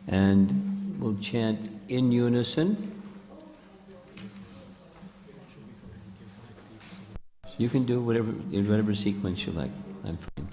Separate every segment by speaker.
Speaker 1: and we'll chant in unison. So you can do in whatever sequence you like. I'm fine.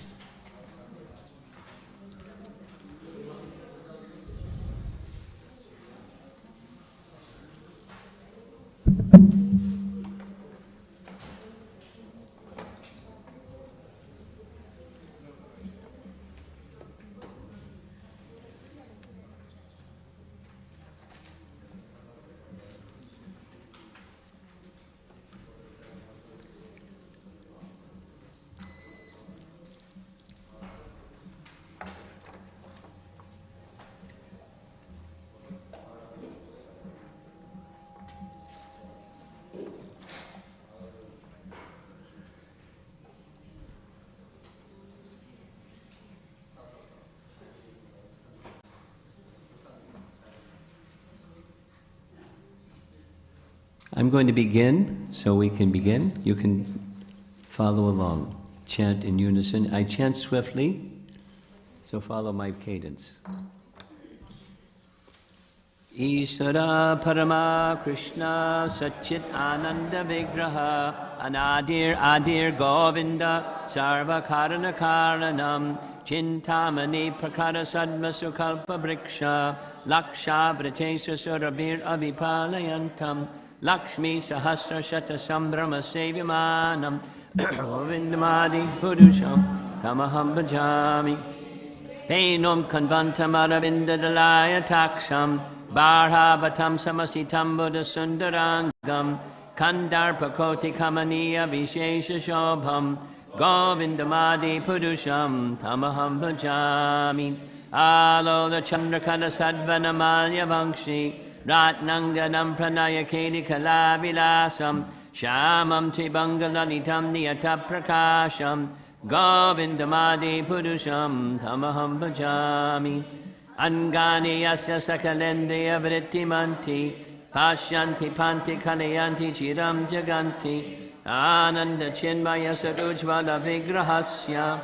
Speaker 1: I'm going to begin, so we can begin. You can follow along. Chant in unison. I chant swiftly, so follow my cadence. Ishvara Parama Krishna Satchit Ananda Vigraha Anadir Adir Govinda Sarva Karana Karanam Chintamani Prakara Sadma Sukalpa Briksha Laksha Vritesa Surabhir Avipalayantam Lakshmi Sahasra Shata Sambrama Sevyamanam Govindamadi Purusham Tamaham Bhajami Painom Kanvantam Aravinda Dalaya Taksham Barhavatam Samasitam Buddha Sundarangam Kandarpa Koti Kamaniya Vishesha Shobham Govindamadi Purusham Tamaham Bhajami Alola Chandrakala Sadvanamalya Vankshi Ratnanganam Pranayakedi Kalavilasam Shamam Tribangalalitam Niyata Prakasham Govindamadi Purusham Tamaham Bhajami Angani Yasya Sakalendriya Vrittimanti Pashyanti Panti Kalayanti Chiram Jaganti Ananda Chinmaya Sarujvala Vigrahasya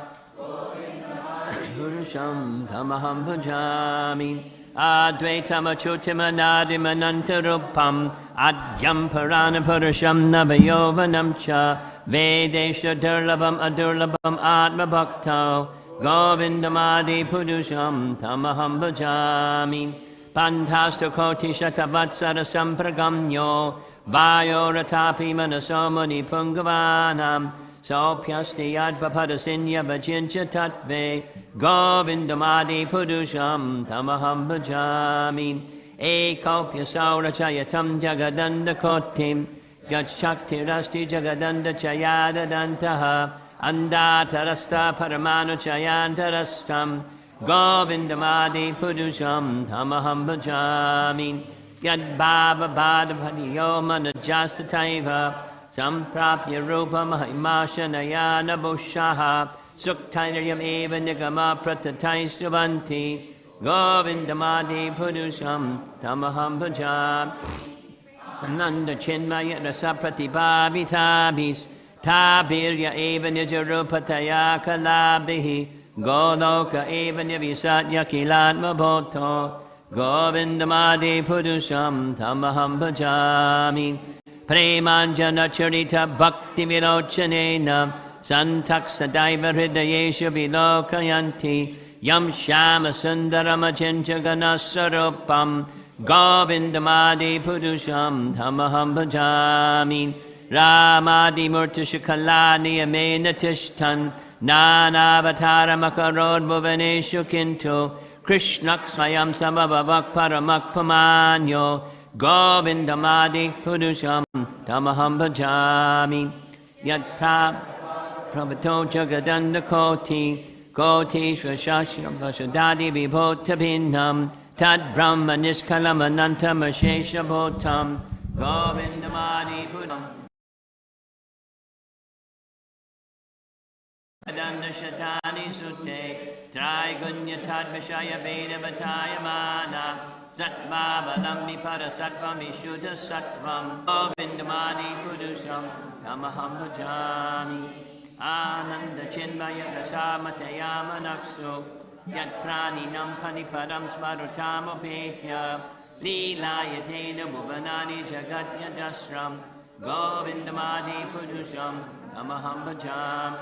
Speaker 1: Purusham Tamaham Bhajami Advaitam Achutim Anantarupam Adyam Parana Purusham Navayovanam Cha Vedesha Durlabam Adurlabam Atma Bhakta Govindamadi Purusham Tamaham Bhajami Pantasta Koti Shatavatsara Sampragamyo Vayo Ratapi Manasomani Pungavanam Sopyasti Advapadasinya Vajincha Tatve Govindamadi Purusham Tamaham Bhajami Ekopya Saurachayatam Jagadanda Kotim Gachakti Rasti Jagadanda Chayada Dantaha Andatarasta Paramanu Chayantarastam Govindamadi Purusham Tamaham Bhajami Yad Baba Badavadiyo Manajasta Taiva Samprapya Rupa Mahimasha Nayana Bushaha Suktainayam Eva Nigama Pratataistavanti Govindamadi Purusham Tamaham Bhajami Nanda Chinmaya Rasa Pratibhavitabhis Tabirya Eva Nijarupataya Kalabihi Goloka Eva Nivisatya Kilatma Bhoto Govindamadi Purusham Tamaham Bhajami Premanjana Charita Bhakti Virochanena Santak Sadaiva Hridayesha Vilokayanti Yam Shama Sundarama Chinchaganasarupam Govindamadi Purusham Tamaham Bhajami Ramadi Murtishakalani Amena Tishtan Nanavatara Makarod Bhuvaneshu Kintu Krishnak Swayam Samabhavak Paramak Pamanyo Govindamadi Purusham Tamaham Bhajami Yatra Prabhato Jagadanda Koti Koti Shvashashram Vashadadi Vibhotabhinam Tad Brahma Niskalam Anantam Ashesha Bhotam Govindamadi Purusham Adanda Shatani Sute Trigunya Tad Vishaya Veda Vataya Mana Sattva Balammi Para Sattvam Vishuddha Sattvam Govindamadi Purusham Tamaham Bhajami Ananda Chinmaya Rasa Matayama Naksu Yat praninam panipadam smarutam upetya Leelayatena bhuvanani jagat yadasram Govindamadi purusham tamaham bhajam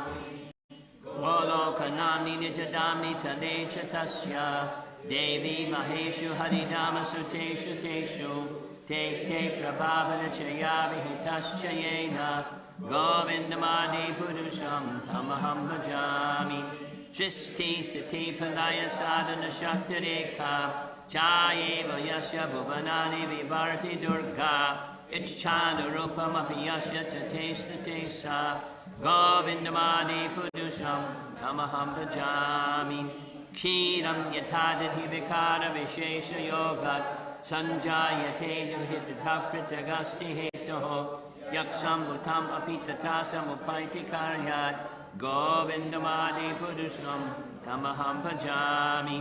Speaker 1: Golokanami nijadami tadesha tasya Devi maheshu haridama suteshu teshu Te prabhavana chaya vihitasya yena Govindamadi purusham tamaham bhajami Shristi stiti palaya sadhana shaktireka Chayeva yasya bhuvanani vivarti durga Ichchandarupam api yasya tatesa Govindamadi purusham tamaham bhajami Kshiram yatadati vikara vishesha yogat Sanjayate duhitadhaprithagasti hetoho Yaksam bhutam apitatasam upaiti karyat Govindamadi purusham tamaham bhajami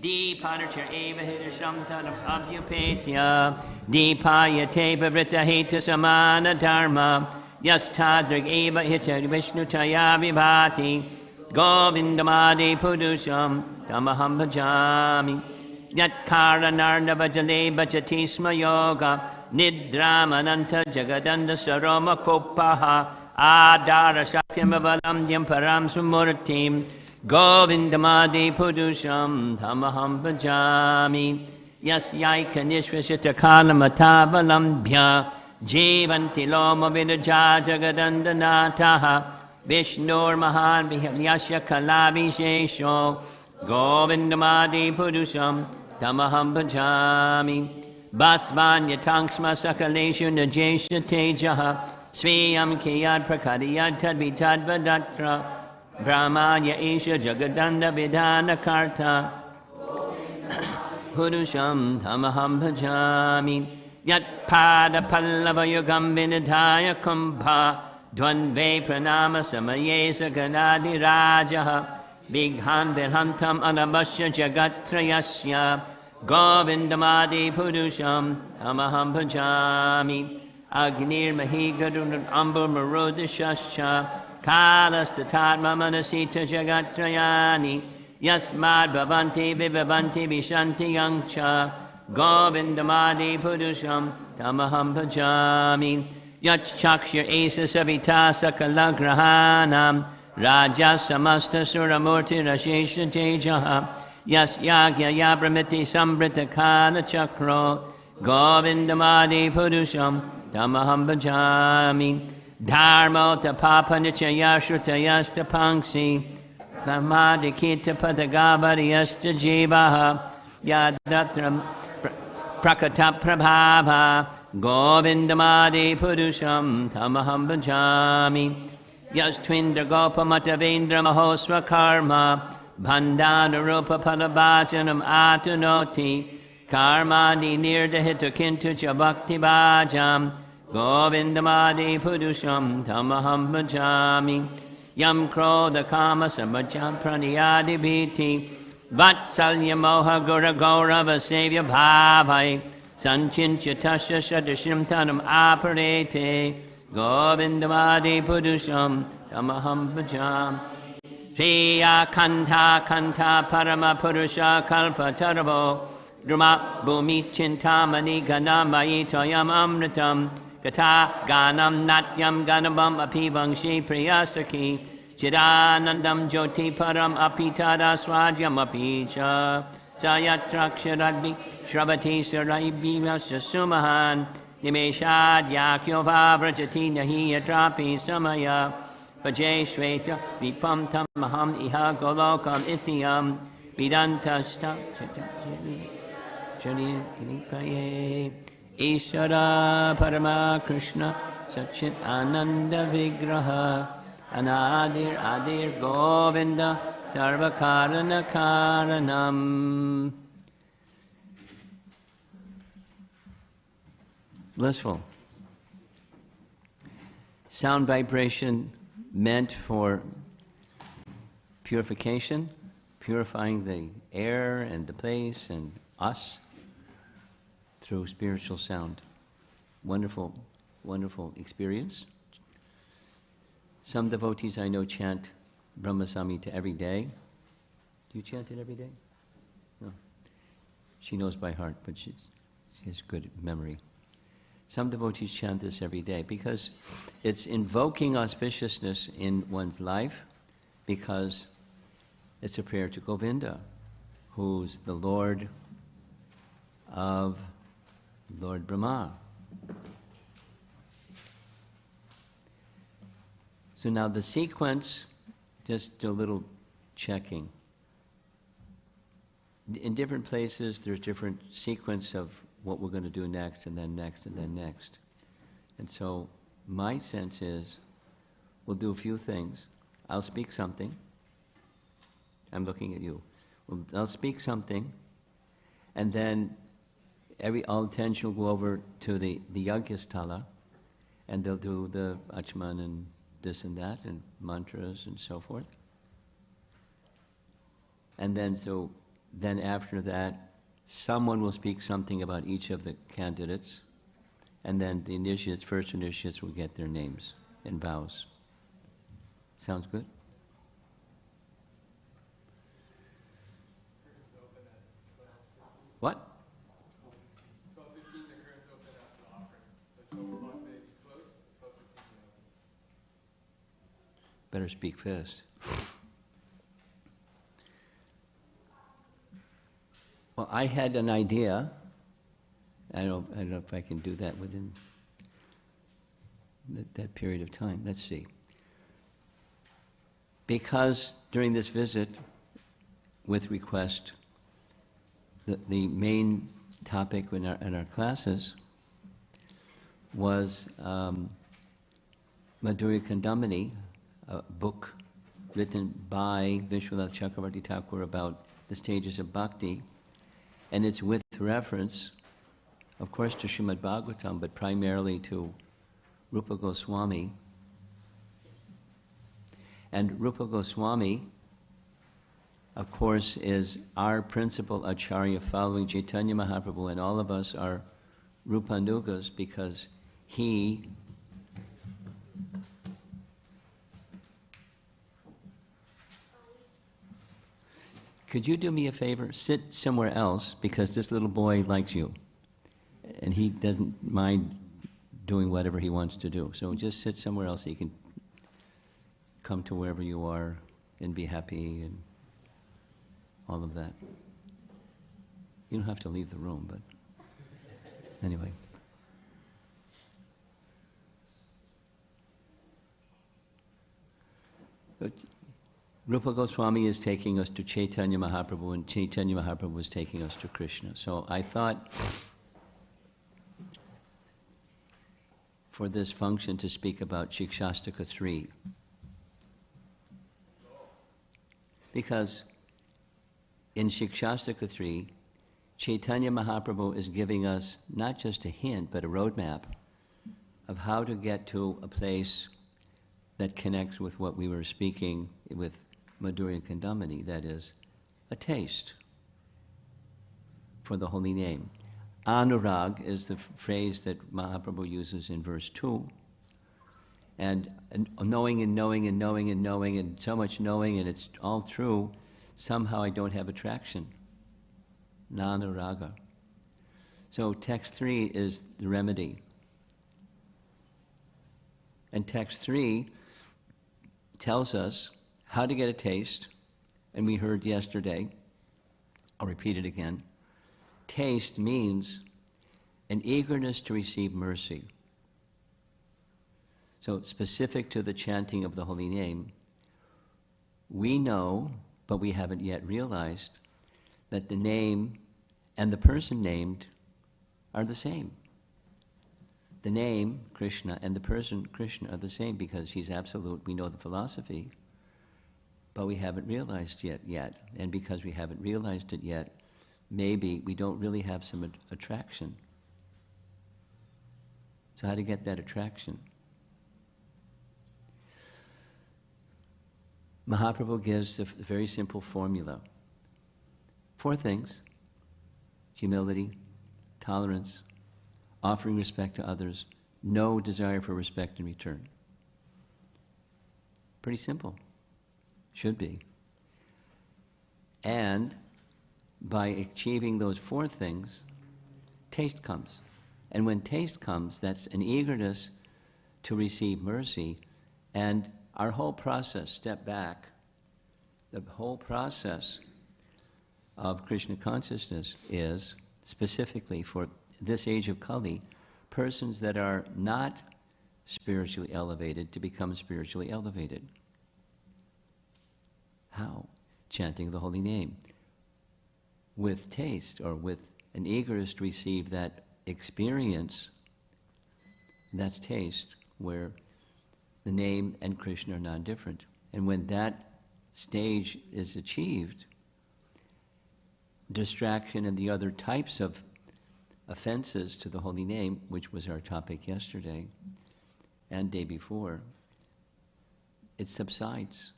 Speaker 1: Deeparachar eva hirasham tanam abhyupetya Deepayate vivrita heta samana dharma Yastadrig eva hita vishnu taya vibhati Govindamadi purusham tamaham bhajami Yatkara narnava jale bhajati sma yoga Nidramananta jagadanda saroma kopaha Adara shaktim avalam yamparam sumurtim Govindamadi purusham tamaham bhajami Yasyaika nishvashita kalamatavalam Jivanti loma vidaja jagadandanataha Vishnur mahan vihyasya kalabhishesho Govindamadi purusham tamaham bhajami Basvanya tanksma sakaleshu najesha tejaha Sviyam kiyad prakadiyad tadvitad vadatra Brahmanya isha jagadanda vidana karta Purusham tamaham bhajami Yat pada pallava yugam vinidhaya kumbha Dvanve pranama samaye saganadi rajaha Bighan virhantam anabhasya jagatrayasya Govindamadi purusham tamaham bhajami Agnir mahigadun ambur marudashasya Kalas tatatma manasita jagatrayani Yasmad bhavanti vivavanti vishanti yangcha Govindamadi purusham tamaham bhajami Yachchakshir esa savita sakalagrahanam Raja samasta suramurti rashesha tejaha Yas yagya yabramiti sambrita kana chakro Govindamadi purusham tamaham bhajami Dharmo tapapa nichaya shrutayasta pangsi Brahmadikita padagavariyasta jivaha Yadatra prakata prabhava Govindamadi purusham tamaham bhajami Yastvindra gopa matavendra mahosva karma Bandhana rupa padabhajanam atunoti Karmani nirdahita kintu cha bhakti bhajam Govindamadi purusham tamaham bhajami Yam krodha kama samajam praniyadi bhiti Vatsalya moha gura gaurava sevya bhavai Sanchincha tasya sadashim tanam aparete Govindamadi purusham tamaham bhajam Shriya kanta kanta parama purusha kalpa taravo Druma bhumi chintamani ganamayi toyam amritam Gata ganam natyam ganabam api vangshi priyasaki Chidanandam jyoti param apitada swadyam apicha Sayatraksharadvi shravati saraibi rasya sumahan Nimeshad yakyo vavrajati nahi yatrapi samaya Vajay shveta vipam tam maham iha golokam ityam Vidantashta chatajami Jani kinipaye Ishara Parama Krishna Sachit Ananda Vigraha Anadir Adir Govinda Sarvakarana Karanam. Blissful. Sound vibration meant for purification, purifying the air and the place and us through spiritual sound. Wonderful, wonderful experience. Some devotees I know chant Brahma Samhita every day. Do you chant it every day? No. She knows by heart, but she has good memory. Some devotees chant this every day because it's invoking auspiciousness in one's life, because it's a prayer to Govinda, who's the Lord of Lord Brahma. So now the sequence, just a little checking. In different places, there's different sequence of what we're going to do next, and then next, and then next. And so my sense is we'll do a few things. I'll speak something. I'm looking at you. I'll speak something, and then all attention will go over to the Yagyasthala, and they'll do the Achman and this and that, and mantras and so forth. And then after that, someone will speak something about each of the candidates, and then the initiates, first initiates, will get their names and vows. Sounds good? What?
Speaker 2: 12:15, the curtains open after the offering. So 12 o'clock they close, 12:15 they open.
Speaker 1: Better speak fast. Well, I had an idea. I don't know if I can do that within that period of time. Let's see. Because during this visit, with request, the main topic in our classes was Madhurya Kandamini, a book written by Vishwanath Chakravarti Thakur about the stages of bhakti, and it's with reference, of course, to Srimad Bhagavatam, but primarily to Rupa Goswami. And Rupa Goswami, of course, is our principal acharya following Chaitanya Mahaprabhu, and all of us are Rupanugas because he Could you do me a favor? Sit somewhere else, because this little boy likes you. And he doesn't mind doing whatever he wants to do. So just sit somewhere else so you can come to wherever you are and be happy and all of that. You don't have to leave the room, but anyway. But Rupa Goswami is taking us to Chaitanya Mahaprabhu, and Chaitanya Mahaprabhu is taking us to Krishna. So I thought for this function to speak about Shikshastaka 3. Because in Shikshastaka 3, Chaitanya Mahaprabhu is giving us not just a hint, but a roadmap of how to get to a place that connects with what we were speaking with Madhurya Kandamini, that is, a taste for the holy name. Anurag is the phrase that Mahaprabhu uses in verse 2. And knowing and knowing and knowing and knowing and so much knowing, and it's all true, somehow I don't have attraction. Nanuraga. So text 3 is the remedy. And text 3 tells us how to get a taste, and we heard yesterday, I'll repeat it again. Taste means an eagerness to receive mercy. So specific to the chanting of the holy name, we know, but we haven't yet realized, that the name and the person named are the same. The name, Krishna, and the person, Krishna, are the same because he's absolute. We know the philosophy, but we haven't realized it yet. And because we haven't realized it yet, maybe we don't really have some attraction. So how to get that attraction? Mahaprabhu gives a very simple formula. 4 things: humility, tolerance, offering respect to others, no desire for respect in return. Pretty simple. Should be. And by achieving those four things, taste comes. And when taste comes, that's an eagerness to receive mercy. And our whole process, step back, the whole process of Krishna consciousness is, specifically for this age of Kali, persons that are not spiritually elevated to become spiritually elevated. How? Chanting the holy name. With taste, or with an eagerness to receive that experience, that's taste, where the name and Krishna are non-different. And when that stage is achieved, distraction and the other types of offenses to the holy name, which was our topic yesterday and day before, it subsides.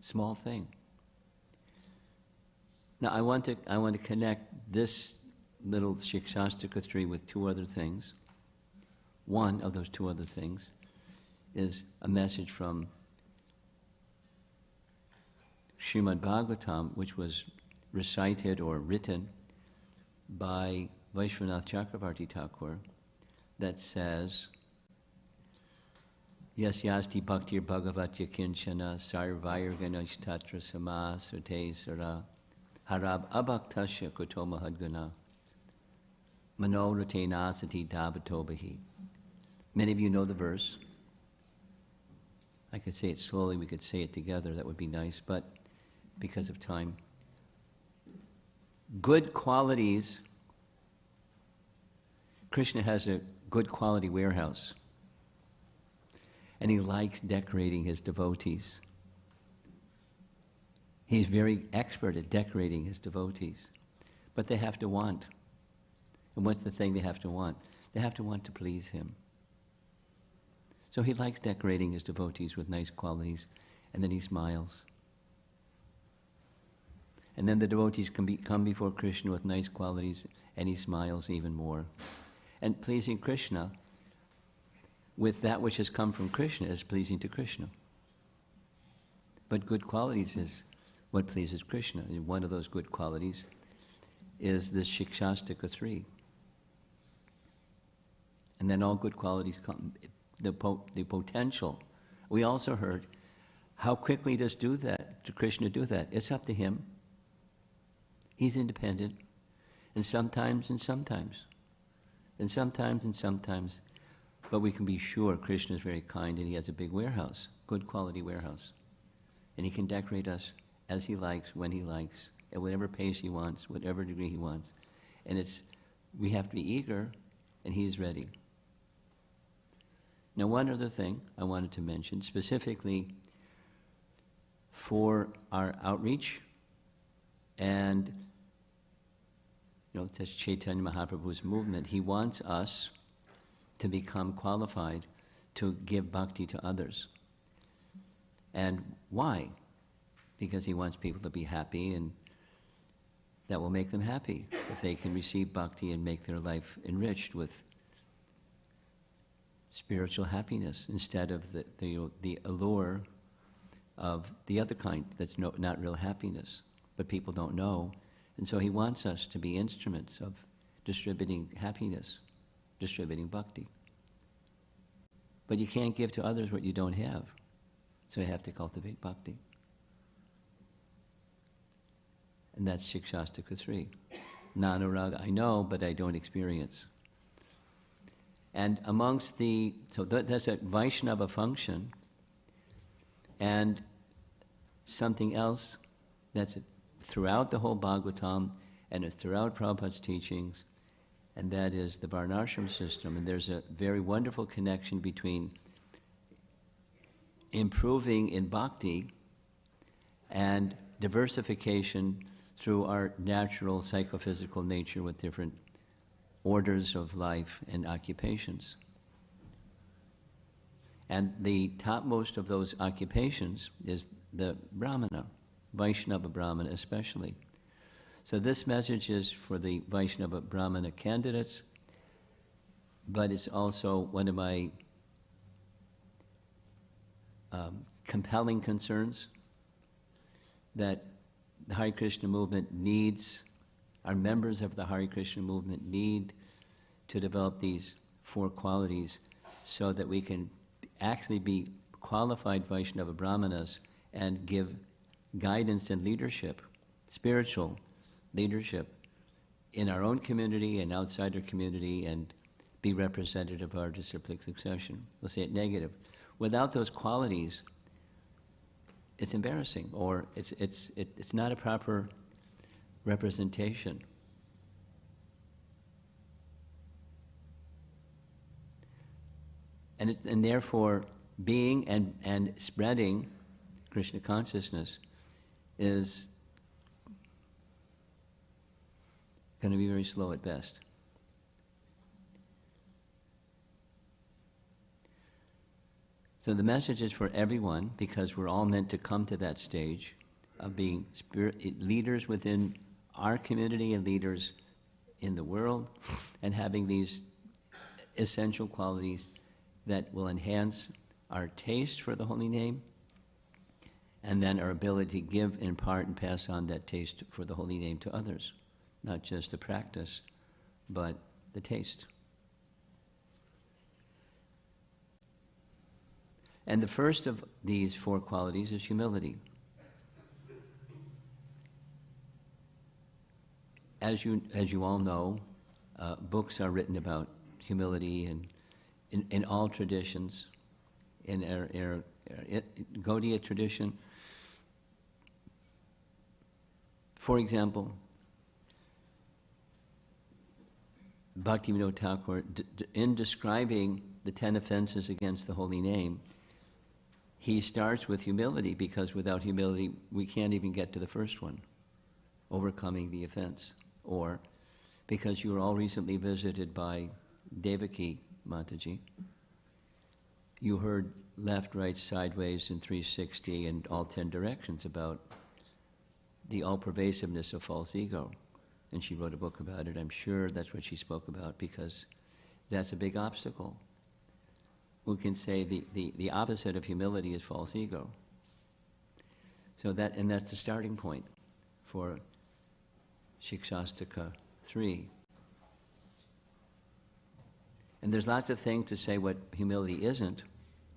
Speaker 1: Small thing. Now I want to connect this little Shikshastika 3 with two other things. One of those two other things is a message from Srimad Bhagavatam, which was recited or written by Vaishwanath Chakravarti Thakur, that says, Yasyasti bhaktir bhagavatya kinchana sarvairganaish tatra sama sute sara harab abhaktasya kuto mahadgana manorate nasati davatobahi. Many of you know the verse. I could say it slowly, we could say it together, that would be nice, but because of time. Good qualities. Krishna has a good quality warehouse, and he likes decorating his devotees. He's very expert at decorating his devotees, but they have to want. And what's the thing they have to want? They have to want to please him. So he likes decorating his devotees with nice qualities, and then he smiles. And then the devotees come before Krishna with nice qualities, and he smiles even more. And pleasing Krishna with that which has come from Krishna is pleasing to Krishna. But good qualities is what pleases Krishna. And one of those good qualities is this Shikshastika 3. And then all good qualities come, the potential. We also heard, how quickly does Krishna do that? It's up to him. He's independent. And sometimes, but we can be sure Krishna is very kind, and he has a big warehouse, good quality warehouse. And he can decorate us as he likes, when he likes, at whatever pace he wants, whatever degree he wants. And we have to be eager, and he's ready. Now, one other thing I wanted to mention, specifically for our outreach, and that's Chaitanya Mahaprabhu's movement. He wants us to become qualified to give bhakti to others. And why? Because he wants people to be happy, and that will make them happy if they can receive bhakti and make their life enriched with spiritual happiness instead of the allure of the other kind that's not real happiness, but people don't know. And so he wants us to be instruments of distributing happiness, distributing bhakti. But you can't give to others what you don't have, so you have to cultivate bhakti. And that's Shikshastika 3. Nanurag, I know, but I don't experience. And amongst that's a Vaishnava function, and something else that's throughout the whole Bhagavatam, and it's throughout Prabhupada's teachings, and that is the Varnashram system. And there's a very wonderful connection between improving in bhakti and diversification through our natural psychophysical nature with different orders of life and occupations. And the topmost of those occupations is the Brahmana, Vaishnava Brahmana especially. So this message is for the Vaishnava Brahmana candidates, but it's also one of my compelling concerns that the Hare Krishna movement needs, our members of the Hare Krishna movement need to develop these 4 qualities so that we can actually be qualified Vaishnava Brahmanas and give guidance and leadership, spiritual leadership, in our own community and outside our community, and be representative of our disciplic succession. We'll say it negative. Without those qualities, it's embarrassing, or it's not a proper representation. And therefore, being and spreading Krishna consciousness is going to be very slow at best. So the message is for everyone, because we're all meant to come to that stage of being leaders within our community and leaders in the world, and having these essential qualities that will enhance our taste for the holy name, and then our ability to give, impart, and pass on that taste for the holy name to others. Not just the practice, but the taste. And the first of these 4 qualities is humility. As you all know, books are written about humility, and in all traditions, in our Gaudiya tradition. For example, Bhaktivinoda Thakur, in describing the 10 offenses against the holy name, he starts with humility, because without humility we can't even get to the first one, overcoming the offense. Or because you were all recently visited by Devaki Mataji, you heard left, right, sideways, and 360, and all 10 directions about the all-pervasiveness of false ego. And she wrote a book about it. I'm sure that's what she spoke about, because that's a big obstacle. We can say the opposite of humility is false ego. So that's the starting point for Shikshastaka 3. And there's lots of things to say what humility isn't,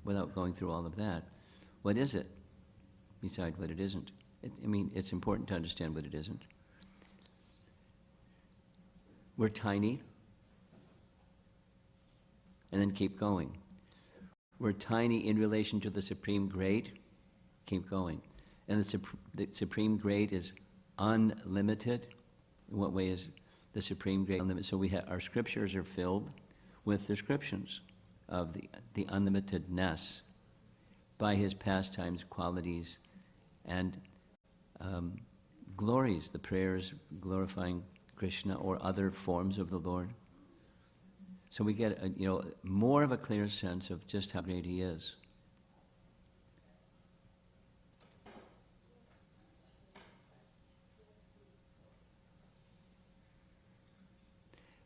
Speaker 1: without going through all of that. What is it, besides what it isn't? It's important to understand what it isn't. We're tiny, and then keep going. We're tiny in relation to the Supreme Great, keep going. And the Supreme Great is unlimited. In what way is the Supreme Great unlimited? So our scriptures are filled with descriptions of the unlimitedness by his pastimes, qualities, and glories, the prayers glorifying Krishna or other forms of the Lord. So we get more of a clear sense of just how great he is.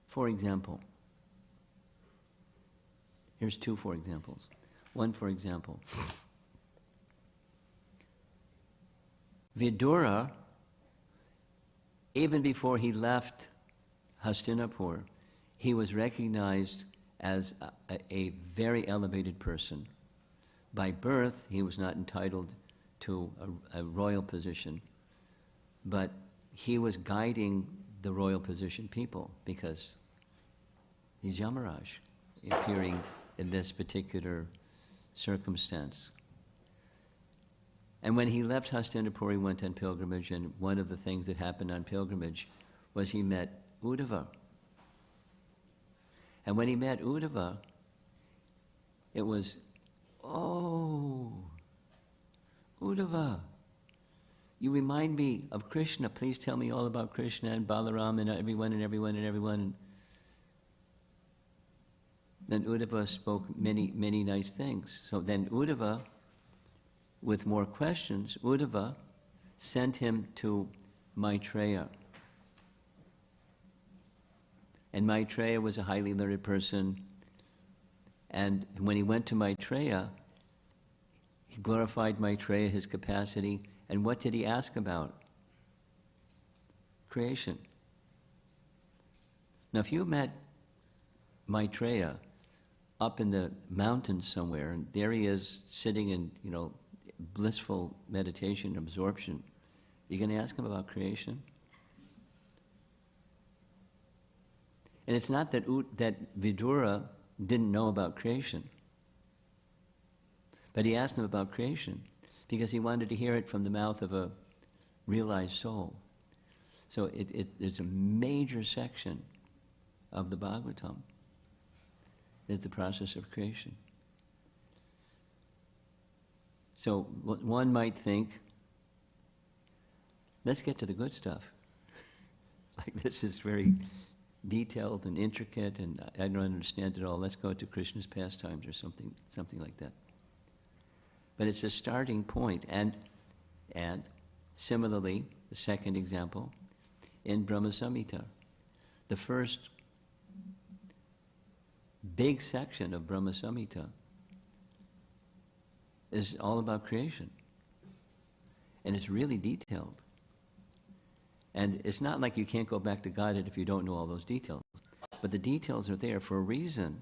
Speaker 1: For example, here's 2 for examples. One, for example, Vidura, even before he left Hastinapur, he was recognized as a very elevated person. By birth, he was not entitled to a royal position, but he was guiding the royal position people, because he's Yamaraj, appearing in this particular circumstance. And when he left Hastinapur, he went on pilgrimage, and one of the things that happened on pilgrimage was he met Uddhava. And when he met Uddhava, it was, oh, Uddhava, you remind me of Krishna. Please tell me all about Krishna and Balaram and everyone and everyone and everyone. Then Uddhava spoke many, many nice things. So then Uddhava, with more questions, Uddhava sent him to Maitreya. And Maitreya was a highly learned person. And when he went to Maitreya, he glorified Maitreya, his capacity. And what did he ask about? creation. Now, if you met Maitreya up in the mountains somewhere, and there he is sitting in, blissful meditation, absorption, you're going to ask him about creation? And it's not that Vidura didn't know about creation, but he asked him about creation because he wanted to hear it from the mouth of a realized soul. So there's a major section of the Bhagavatam is the process of creation. So one might think, let's get to the good stuff. Like, this is very detailed and intricate, and I don't understand it all. Let's go to Krishna's pastimes or something like that. But it's a starting point. And similarly, the second example, in Brahma Samhita, the first big section of Brahma Samhita is all about creation. And it's really detailed. And it's not like you can't go back to Godhead if you don't know all those details. But the details are there for a reason.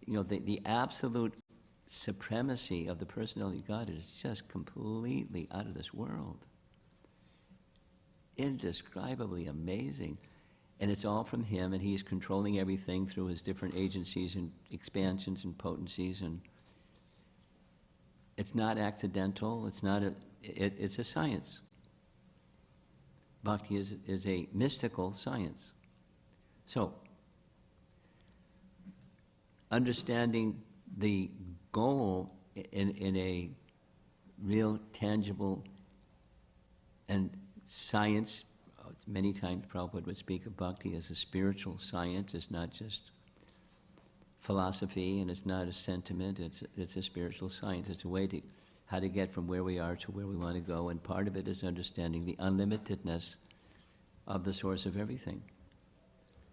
Speaker 1: The absolute supremacy of the personality of God is just completely out of this world. Indescribably amazing. And it's all from Him, and He's controlling everything through His different agencies and expansions and potencies. And it's not accidental. It's a science. Bhakti is a mystical science. So, understanding the goal in a real, tangible, and science, many times Prabhupada would speak of Bhakti as a spiritual science. It's not just philosophy, and it's not a sentiment. It's a spiritual science. It's a way to how to get from where we are to where we want to go, and part of it is understanding the unlimitedness of the source of everything.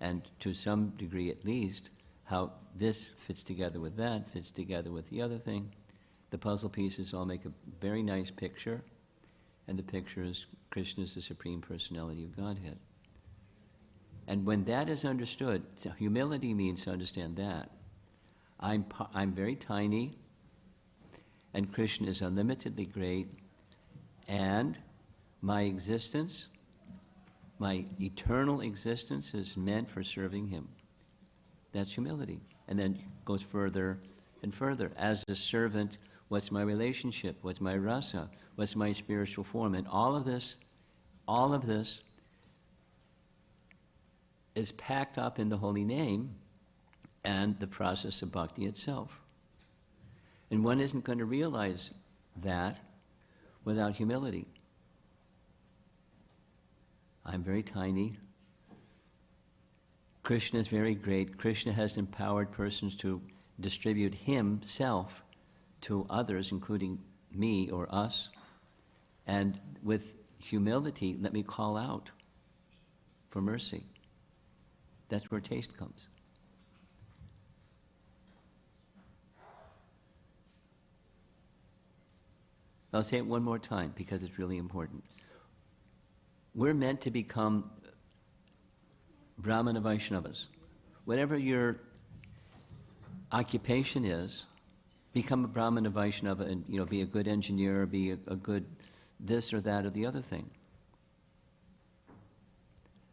Speaker 1: And to some degree at least, how this fits together with that, fits together with the other thing. The puzzle pieces all make a very nice picture, and the picture is Krishna is the Supreme Personality of Godhead. And when that is understood, so humility means to understand that. I'm very tiny, and Krishna is unlimitedly great, and my existence, my eternal existence, is meant for serving Him. That's humility. And then goes further and further. As a servant, what's my relationship? What's my rasa? What's my spiritual form? And all of this is packed up in the holy name and the process of bhakti itself. And one isn't going to realize that without humility. I'm very tiny. Krishna is very great. Krishna has empowered persons to distribute Himself to others, including me or us. And with humility, let me call out for mercy. That's where taste comes. I'll say it one more time because it's really important. We're meant to become Brahmana Vaishnavas. Whatever your occupation is, become a Brahmana Vaishnava and be a good engineer, be a good this or that or the other thing.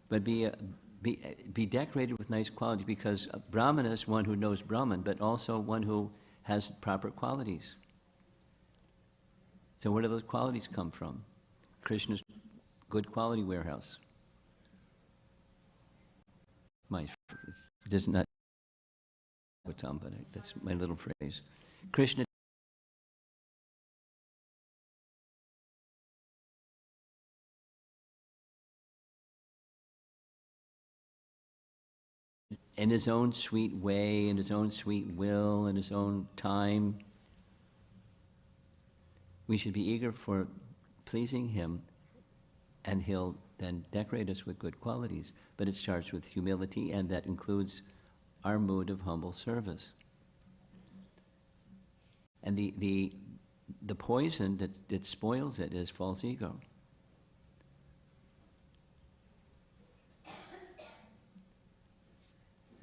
Speaker 1: But be decorated with nice qualities, because a Brahmana is one who knows Brahman, but also one who has proper qualities. So where do those qualities come from? Krishna's good quality warehouse. It does not, but that's my little phrase. Krishna in His own sweet way, in His own sweet will, in His own time. We should be eager for pleasing Him, and He'll then decorate us with good qualities. But it starts with humility, and that includes our mood of humble service. And the poison that spoils it is false ego.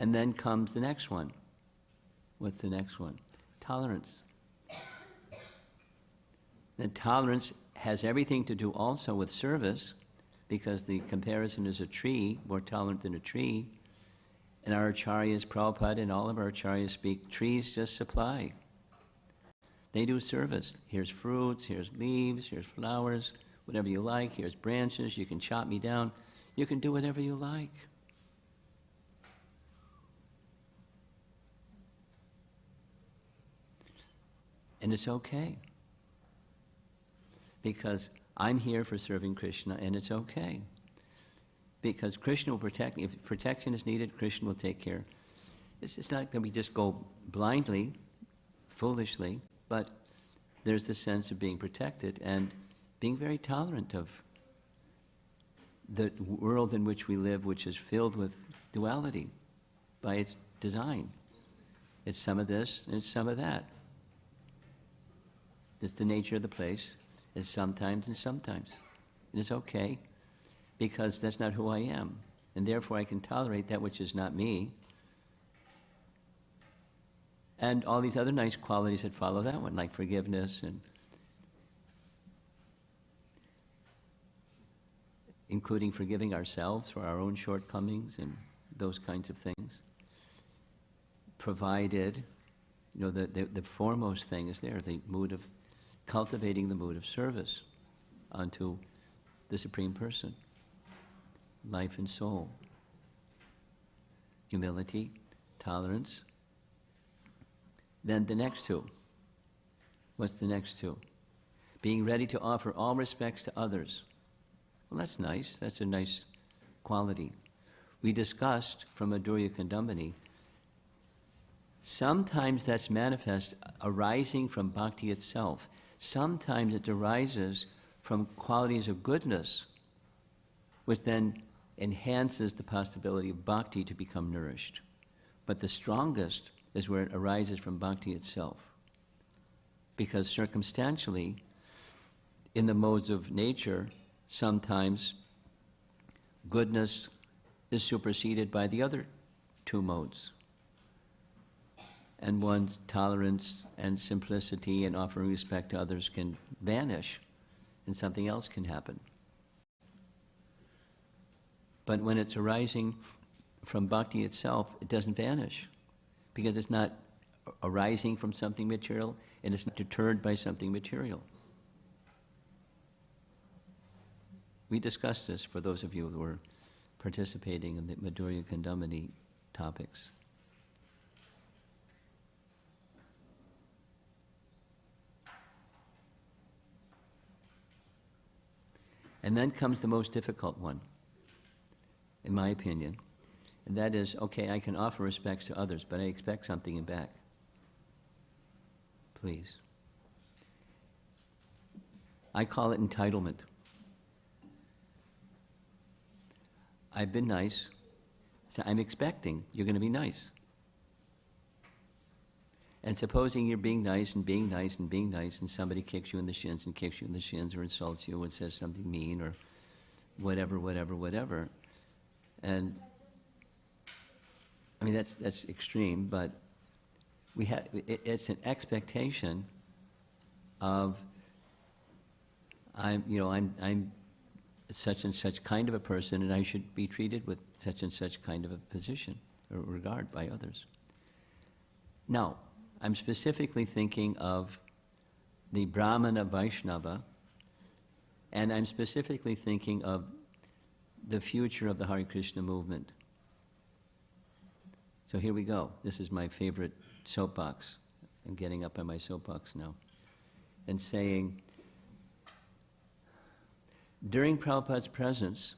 Speaker 1: And then comes the next one. What's the next one? Tolerance. And tolerance has everything to do also with service, because the comparison is a tree, more tolerant than a tree. And our acharyas, Prabhupada and all of our acharyas speak, trees just supply. They do service. Here's fruits, here's leaves, here's flowers, whatever you like. Here's branches, you can chop me down. You can do whatever you like. And it's okay. Because I'm here for serving Krishna, and it's okay. Because Krishna will protect me. If protection is needed, Krishna will take care. It's not going to be just go blindly, foolishly, but there's the sense of being protected and being very tolerant of the world in which we live, which is filled with duality by its design. It's some of this and it's some of that. It's the nature of the place. It's sometimes and sometimes. And it's okay, because that's not who I am. And therefore I can tolerate that which is not me. And all these other nice qualities that follow that one, like forgiveness and including forgiving ourselves for our own shortcomings and those kinds of things. Provided, the foremost thing is there, the mood of cultivating the mood of service unto the Supreme Person, life and soul, humility, tolerance. Then the next two. What's the next two? Being ready to offer all respects to others. Well, that's nice. That's a nice quality. We discussed from Madhurya Kandambini, sometimes that's manifest arising from bhakti itself. Sometimes it arises from qualities of goodness, which then enhances the possibility of bhakti to become nourished. But the strongest is where it arises from bhakti itself. Because circumstantially, in the modes of nature, sometimes goodness is superseded by the other two modes. And one's tolerance and simplicity and offering respect to others can vanish, and something else can happen. But when it's arising from bhakti itself, it doesn't vanish, because it's not arising from something material, and it's not deterred by something material. We discussed this for those of you who were participating in the Madhurya Kandambini topics. And then comes the most difficult one, in my opinion, and that is, okay, I can offer respects to others, but I expect something in back. Please. I call it entitlement. I've been nice, so I'm expecting you're going to be nice. And supposing you're being nice and being nice and being nice, and somebody kicks you in the shins and kicks you in the shins, or insults you and says something mean, or whatever. And I mean, that's extreme, but it's an expectation of I'm such and such kind of a person, and I should be treated with such and such kind of a position or regard by others. Now, I'm specifically thinking of the Brahmana Vaishnava, and I'm specifically thinking of the future of the Hare Krishna movement. So here we go. This is my favorite soapbox. I'm getting up on my soapbox now and saying, during Prabhupada's presence,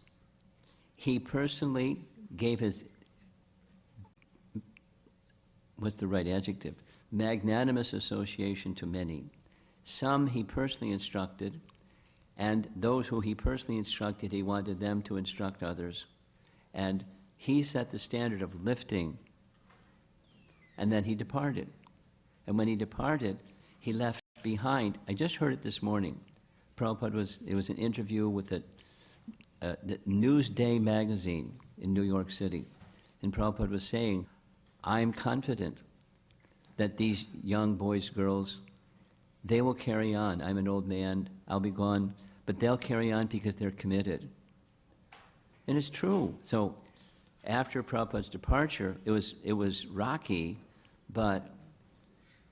Speaker 1: he personally gave his, what's the right adjective? Magnanimous association to many. Some he personally instructed, and those who he personally instructed, he wanted them to instruct others. And he set the standard of lifting, and then he departed. And when he departed, he left behind, I just heard it this morning, it was an interview with the Newsday magazine in New York City, and Prabhupada was saying, I'm confident that these young boys, girls, they will carry on. I'm an old man, I'll be gone, but they'll carry on because they're committed. And it's true. So after Prabhupada's departure, it was rocky, but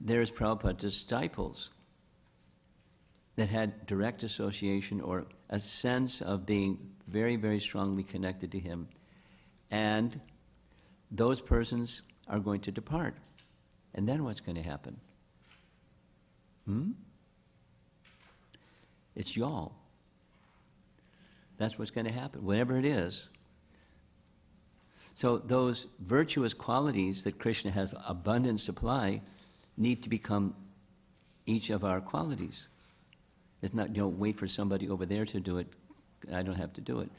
Speaker 1: there's Prabhupada's disciples that had direct association or a sense of being very, very strongly connected to him. And those persons are going to depart. And then what's going to happen? It's y'all. That's what's going to happen, whatever it is. So those virtuous qualities that Krishna has abundant supply need to become each of our qualities. It's not, wait for somebody over there to do it. I don't have to do it.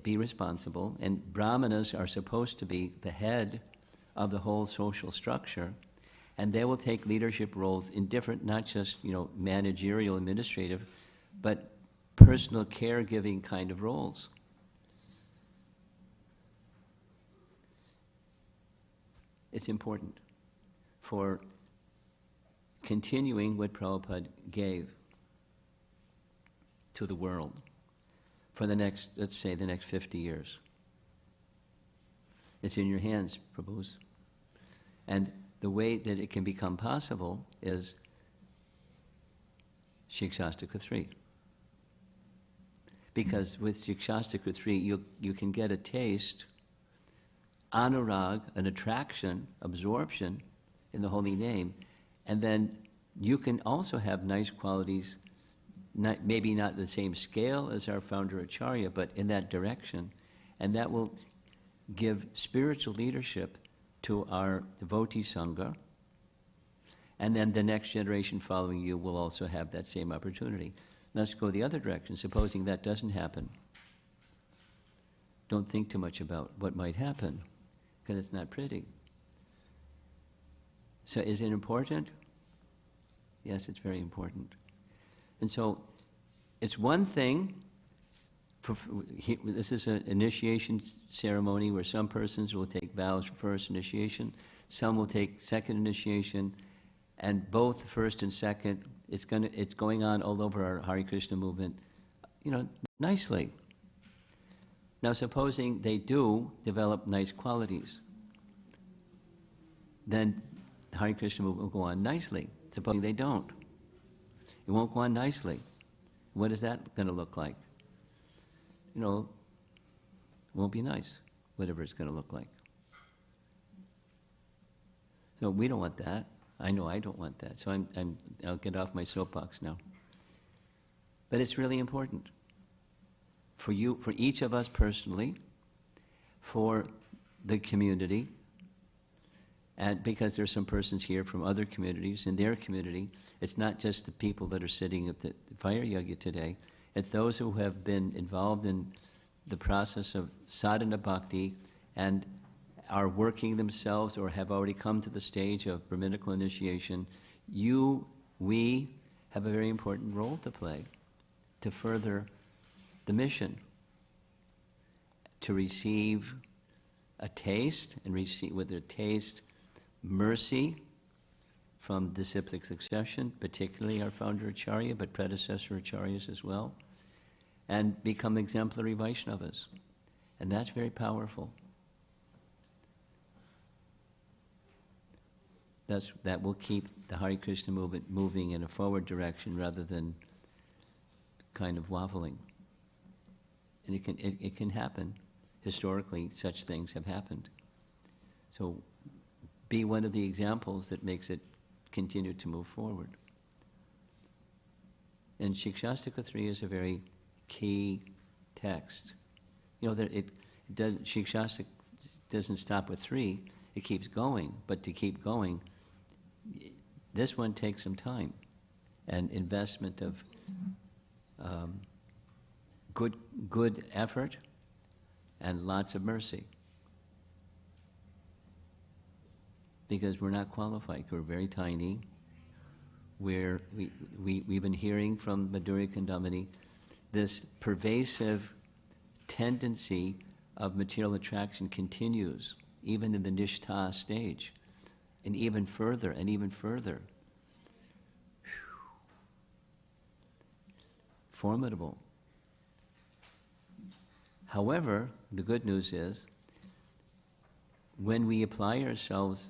Speaker 1: Be responsible. And brahmanas are supposed to be the head of the whole social structure, and they will take leadership roles in different, not just managerial, administrative, but personal caregiving kind of roles. It's important for continuing what Prabhupada gave to the world for the next, let's say, the next 50 years. It's in your hands, Prabhus. And the way that it can become possible is Shikshashtaka 3. Because with Shikshashtaka 3, you can get a taste, anurag, an attraction, absorption in the holy name, and then you can also have nice qualities, maybe not the same scale as our founder Acharya, but in that direction, and that will give spiritual leadership to our devotee sangha, and then the next generation following you will also have that same opportunity. Let's go the other direction. Supposing that doesn't happen, don't think too much about what might happen, because it's not pretty. So is it important? Yes, it's very important. And so it's one thing, this is an initiation ceremony where some persons will take vows for first initiation, some will take second initiation, and both first and second, it's going on all over our Hare Krishna movement, nicely. Now supposing they do develop nice qualities, then the Hare Krishna movement will go on nicely. Supposing they don't, it won't go on nicely. What is that going to look like? It won't be nice, whatever it's going to look like. So we don't want that. I know I don't want that. So I'll get off my soapbox now. But it's really important for you, for each of us personally, for the community, and because there's some persons here from other communities, in their community, it's not just the people that are sitting at the fire yagna today, it's those who have been involved in the process of sadhana bhakti and are working themselves or have already come to the stage of Brahminical initiation. We have a very important role to play to further the mission, to receive a taste, and receive with a taste mercy from disciplic succession, particularly our founder Acharya, but predecessor Acharyas as well, and become exemplary Vaishnavas. And that's very powerful. That will keep the Hare Krishna movement moving in a forward direction rather than kind of waffling. And it can happen. Historically, such things have happened. So be one of the examples that makes it continue to move forward. And Shikshashtaka 3 is a very key text. Shikshashtaka doesn't stop with 3, it keeps going, but to keep going, this one takes some time and investment of good effort and lots of mercy. Because we're not qualified, we're very tiny. We've been hearing from Madhurya Kandamani this pervasive tendency of material attraction continues. even in the Nishtha stage, and even further and even further. Formidable. However, the good news is, when we apply ourselves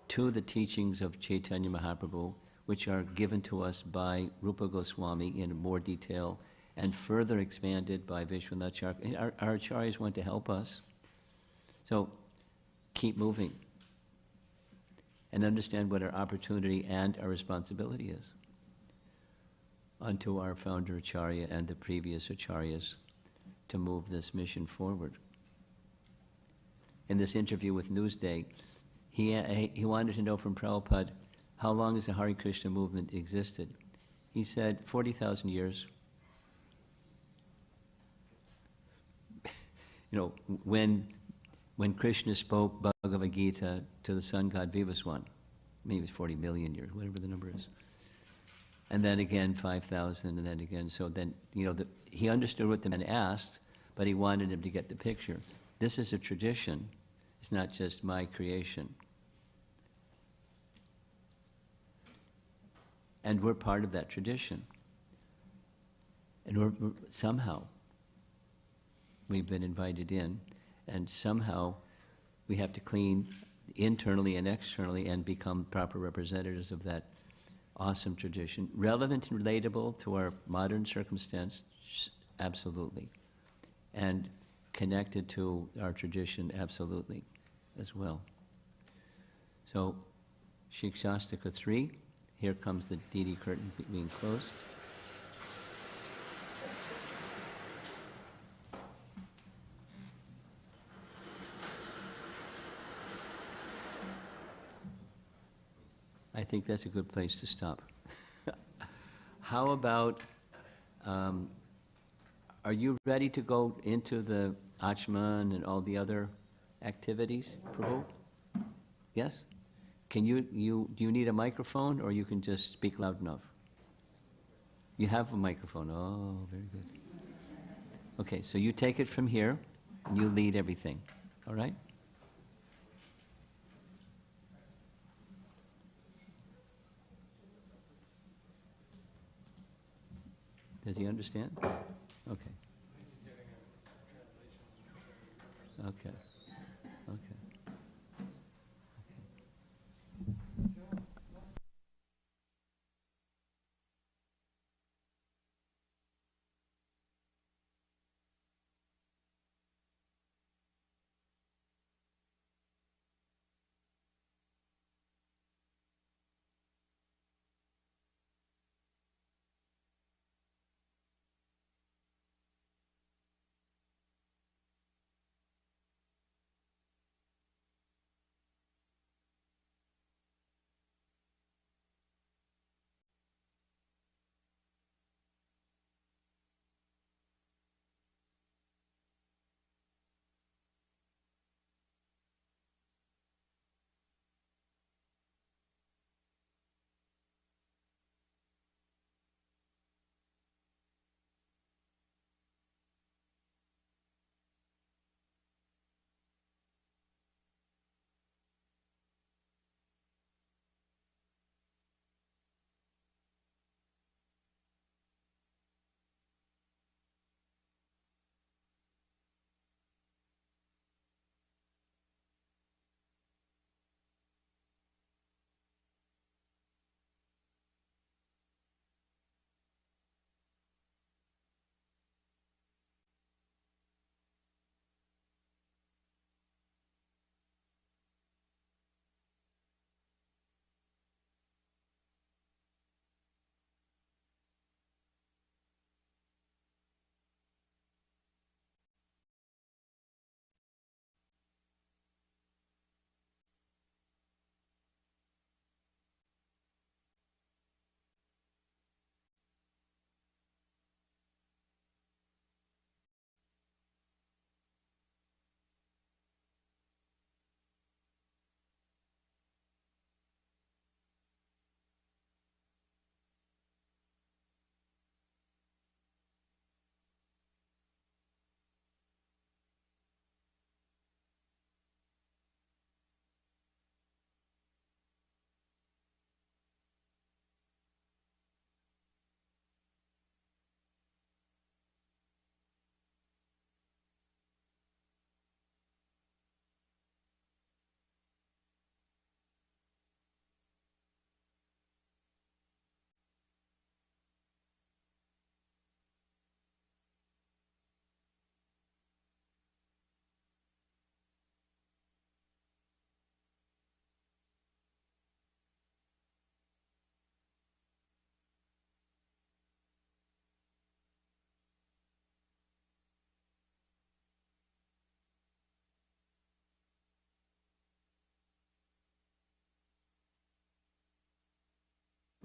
Speaker 1: to the teachings of Chaitanya Mahaprabhu, which are given to us by Rupa Goswami in more detail and further expanded by Vishwanath Charya, our acharyas want to help us. So keep moving and understand what our opportunity and our responsibility is unto our founder acharya and the previous acharyas to move this mission forward. In this interview with Newsday, he wanted to know from Prabhupada, how long has the Hare Krishna movement existed? He said, 40,000 years. You know, when Krishna spoke Bhagavad Gita to the sun god Vivaswan, maybe it was 40 million years, whatever the number is. And then again 5,000, and then again. So then, you know, he understood what the man asked, but he wanted him to get the picture. This is a tradition. It's not just my creation. And we're part of that tradition. And we're somehow we've been invited in, and somehow we have to clean internally and externally and become proper representatives of that awesome tradition. Relevant and relatable to our modern circumstance, absolutely. And connected to our tradition, absolutely, as well. So, Shikshastika 3, here comes the Didi curtain being closed. I think that's a good place to stop. How about, are you ready to go into the Achman and all the other activities, Prabhu? Yes? Can do you need a microphone, or you can just speak loud enough? You have a microphone. Oh, very good. Okay, so you take it from here, and you lead everything. All right? Does he understand? Okay. Okay. Okay.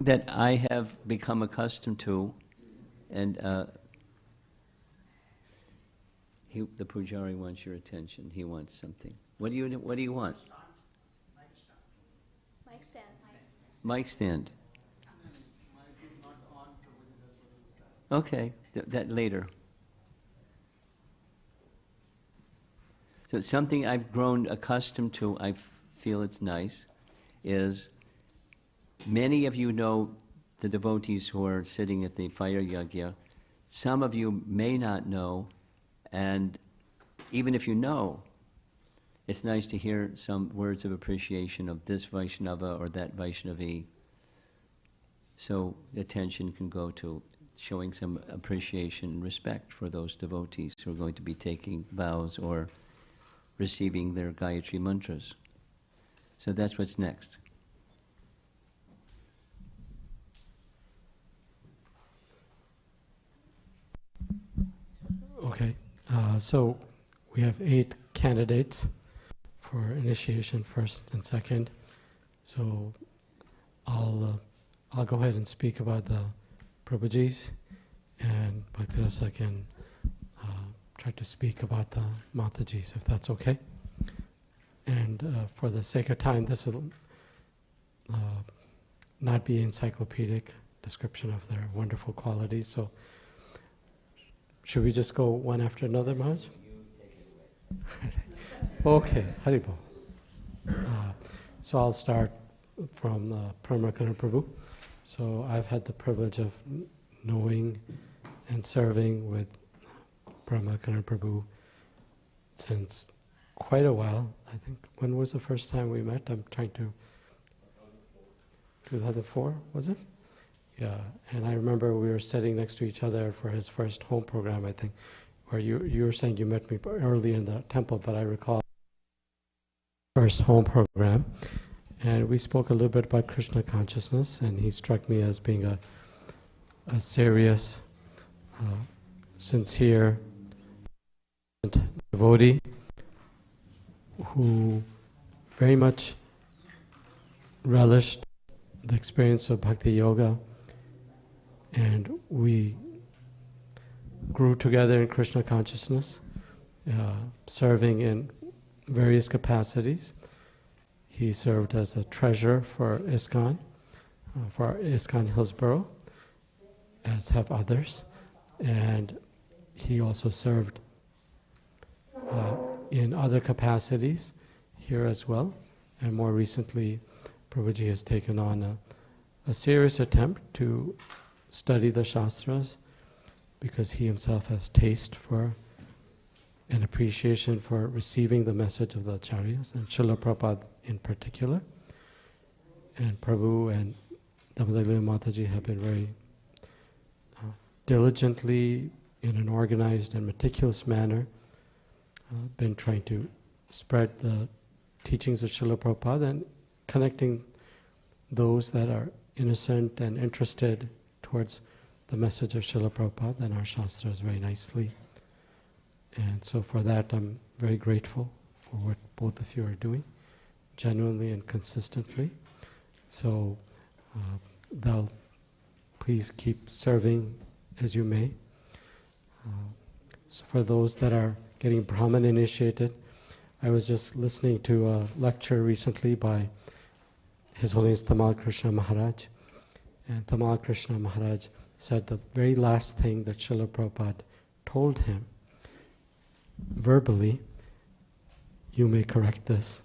Speaker 1: that I have become accustomed to, and the Pujari wants your attention. He wants something. What do you want?
Speaker 3: Mic stand.
Speaker 1: Mic stand. Okay, that later. So something I've grown accustomed to, I feel it's nice, is many of you know the devotees who are sitting at the fire yagna. Some of you may not know, and even if you know, it's nice to hear some words of appreciation of this Vaishnava or that Vaishnavi. So attention can go to showing some appreciation and respect for those devotees who are going to be taking vows or receiving their Gayatri mantras. So that's what's next.
Speaker 4: Okay, so we have 8 candidates for initiation, first and second. So I'll go ahead and speak about the Prabhujis, and Bhaktirasa can try to speak about the Matajis, if that's okay. And for the sake of time, this will not be encyclopedic description of their wonderful qualities. So should we just go one after another, Maharaj? Okay, Haribol. So I'll start from Paramakana Prabhu. So I've had the privilege of knowing and serving with Paramakana Prabhu since quite a while. I think, when was the first time we met? I'm trying to... 2004, was it? Yeah, and I remember we were sitting next to each other for his first home program, I think, where you were saying you met me early in the temple, but I recall first home program. And we spoke a little bit about Krishna consciousness, and he struck me as being a serious, sincere devotee who very much relished the experience of bhakti yoga, and we grew together in Krishna consciousness, serving in various capacities. He served as a treasurer for ISKCON Hillsborough, as have others, and he also served in other capacities here as well. And more recently, Prabhuji has taken on a serious attempt to study the Shastras, because he himself has taste for and appreciation for receiving the message of the Acharyas, and Srila Prabhupada in particular. And Prabhu and Damodar Mataji have been very diligently, in an organized and meticulous manner, been trying to spread the teachings of Srila Prabhupada and connecting those that are innocent and interested towards the message of Srila Prabhupada and our Shastras very nicely. And so for that, I'm very grateful for what both of you are doing, genuinely and consistently. So thou please keep serving as you may. So for those that are getting Brahman initiated, I was just listening to a lecture recently by His Holiness Tamal Krishna Maharaj. And Tamal Krishna Maharaj said the very last thing that Srila Prabhupada told him, verbally, you may correct this.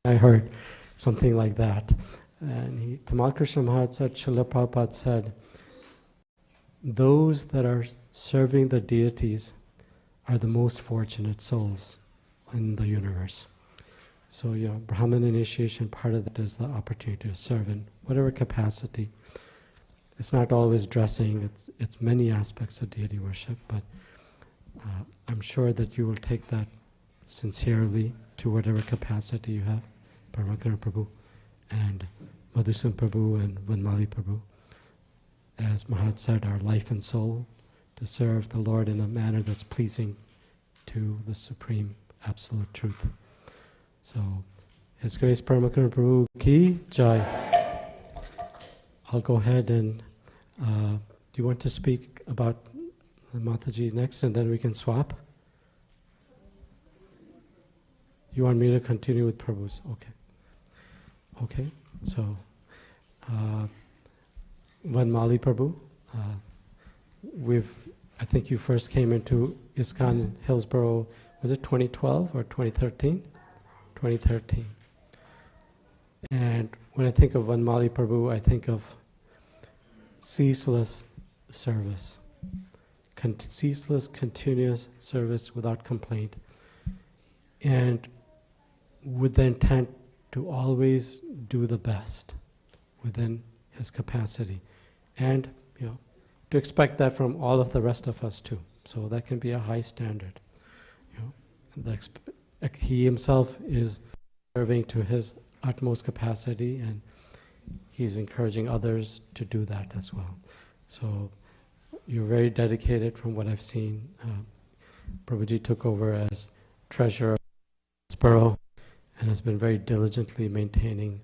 Speaker 4: I heard something like that. And Tamal Krishna Maharaj said, Srila Prabhupada said, those that are serving the deities are the most fortunate souls in the universe. So Brahman initiation, part of that is the opportunity to serve in whatever capacity. It's not always dressing, it's many aspects of deity worship, but I'm sure that you will take that sincerely to whatever capacity you have, Paramakara Prabhu and Madhusun Prabhu and Vanmali Prabhu. As Maharaj said, our life and soul, to serve the Lord in a manner that's pleasing to the Supreme Absolute Truth. So His Grace Paramakram Prabhu Ki Jai. I'll go ahead and, do you want to speak about Mataji next and then we can swap? You want me to continue with Prabhu's? Okay. Okay, so, Vanmali Prabhu, I think you first came into ISKCON in Hillsborough, was it 2012 or 2013? 2013. And when I think of Vanmali Prabhu, I think of ceaseless service, ceaseless, continuous service without complaint, and with the intent to always do the best within his capacity, and to expect that from all of the rest of us too. So that can be a high standard. He himself is serving to his utmost capacity, and he's encouraging others to do that as well. So you're very dedicated from what I've seen. Prabhuji took over as treasurer of Hillsborough and has been very diligently maintaining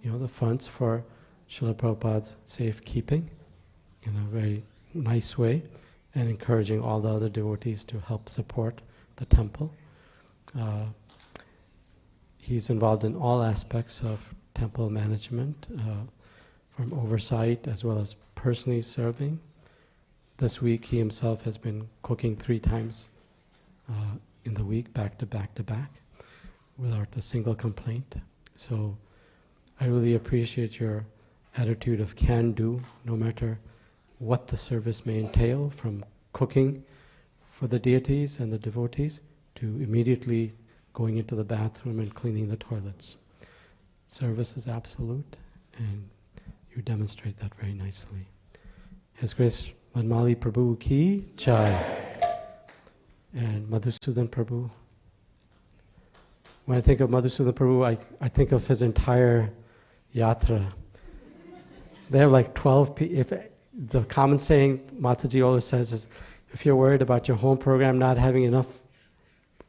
Speaker 4: the funds for Srila Prabhupada's safekeeping in a very nice way, and encouraging all the other devotees to help support the temple. He's involved in all aspects of temple management, from oversight as well as personally serving. This week he himself has been cooking 3 times in the week, back to back to back, without a single complaint. So I really appreciate your attitude of can do, no matter what the service may entail, from cooking for the deities and the devotees to immediately going into the bathroom and cleaning the toilets. Service is absolute, and you demonstrate that very nicely. His Grace Vanmali Prabhu Ki Jai. And Madhusudan Prabhu. When I think of Madhusudan Prabhu, I think of his entire yatra. They have like 12 people. The common saying Mataji always says is, if you're worried about your home program not having enough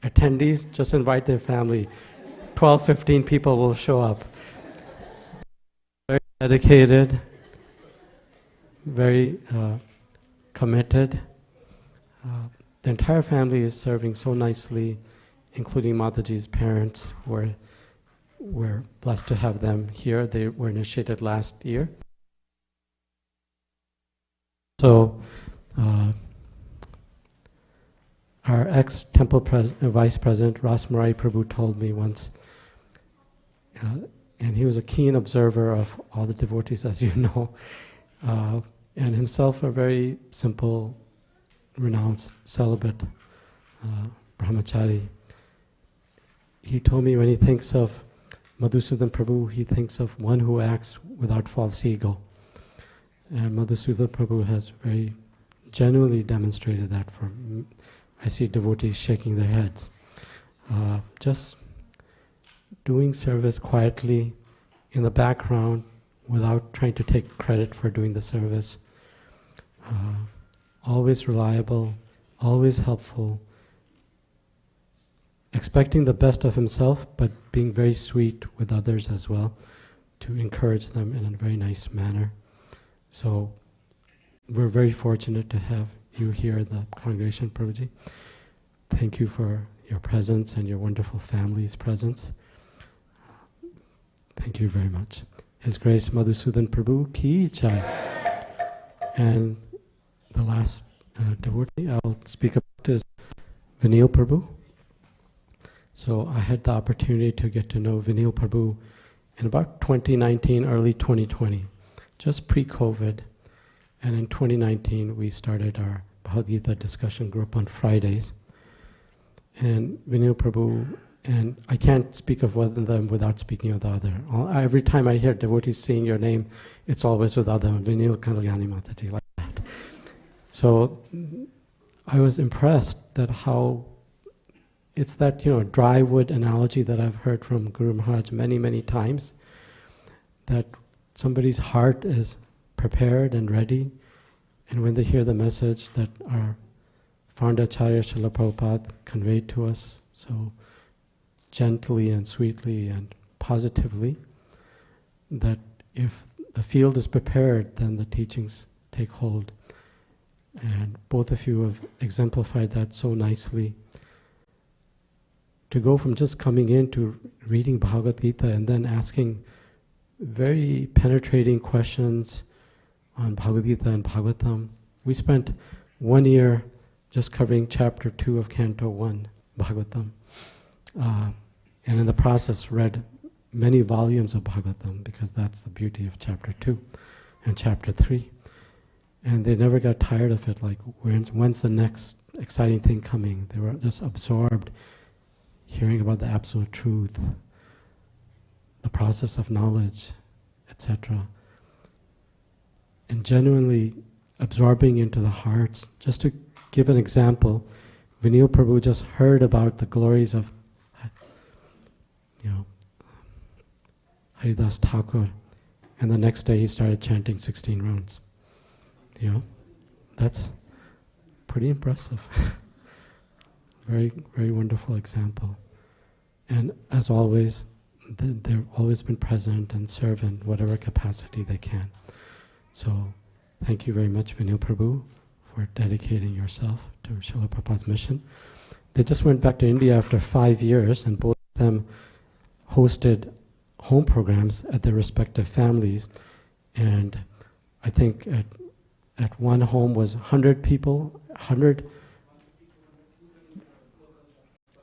Speaker 4: attendees, just invite their family. 12, 15 people will show up. Very dedicated, very committed. The entire family is serving so nicely, including Mataji's parents. We're blessed to have them here. They were initiated last year. So, our ex-temple vice president, Rasmarai Prabhu, told me once, and he was a keen observer of all the devotees, as you know, and himself a very simple, renounced, celibate brahmachari. He told me when he thinks of Madhusudan Prabhu, he thinks of one who acts without false ego. And Madhusudan Prabhu has very genuinely demonstrated that for me. I see devotees shaking their heads. Just doing service quietly in the background without trying to take credit for doing the service. Always reliable, always helpful, expecting the best of himself, but being very sweet with others as well, to encourage them in a very nice manner. So we're very fortunate to have you here in the congregation, Prabhuji. Thank you for your presence and your wonderful family's presence. Thank you very much. His Grace Madhusudan Prabhu Ki Jai. And the last devotee I'll speak about is Vinil Prabhu. So I had the opportunity to get to know Vinil Prabhu in about 2019, early 2020, just pre-COVID. And in 2019, we started our Bhagavad Gita discussion group on Fridays. And Vinil Prabhu, and I can't speak of one of them without speaking of the other. Every time I hear devotees saying your name, it's always with other, Vinil Kalyani Mataji, like that. So I was impressed that how it's that, dry wood analogy that I've heard from Guru Maharaj many, many times, that somebody's heart is prepared and ready, and when they hear the message that our founder Acharya Srila Prabhupada conveyed to us so gently and sweetly and positively that if the field is prepared, then the teachings take hold. And both of you have exemplified that so nicely. To go from just coming in to reading Bhagavad Gita and then asking very penetrating questions on Bhagavad Gita and Bhagavatam. We spent 1 year just covering chapter 2 of Canto 1, Bhagavatam. And in the process read many volumes of Bhagavatam, because that's the beauty of chapter 2 and chapter 3. And they never got tired of it, like when's the next exciting thing coming? They were just absorbed, hearing about the absolute truth, the process of knowledge, etc. And genuinely absorbing into the hearts. Just to give an example, Vinil Prabhu just heard about the glories of Haridas Thakur, and the next day he started chanting 16 rounds. That's pretty impressive. Very, very wonderful example. And as always, they've always been present and serve in whatever capacity they can. So, thank you very much, Vinil Prabhu, for dedicating yourself to Srila Prabhupada's mission. They just went back to India after 5 years, and both of them hosted home programs at their respective families. And I think at one home was 100 people, 100,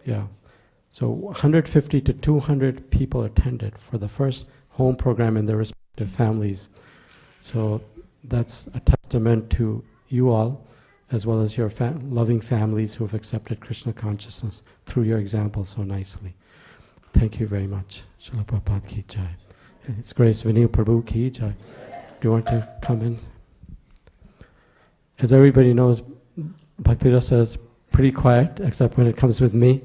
Speaker 4: yeah. So 150 to 200 people attended for the first home program in their respective families. So that's a testament to you all, as well as your loving families who have accepted Krishna consciousness through your example so nicely. Thank you very much. Srila Prabhupada ki jai. His Grace Vinil Prabhu ki jai. Do you want to come in? As everybody knows, Bhakti-rasa is pretty quiet, except when it comes with me.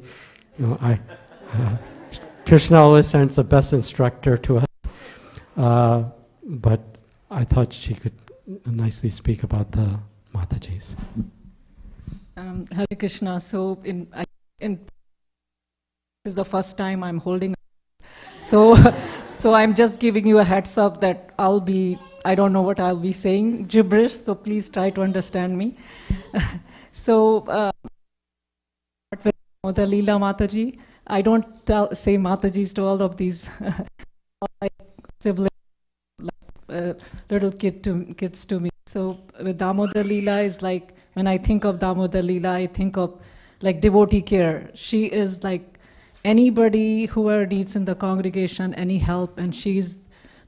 Speaker 4: Krishna always sends the best instructor to us. But I thought she could nicely speak about the Matajis.
Speaker 3: Hare Krishna. So this is the first time I'm holding. So I'm just giving you a heads up that I don't know what I'll be saying, gibberish, so please try to understand me. So, Mother Leela Mataji, I don't say Matajis to all of these like siblings, little kids to me. So with Damodar Leela is like, when I think of Damodar Leela, I think of like devotee care. She is like anybody whoever needs in the congregation any help, and she's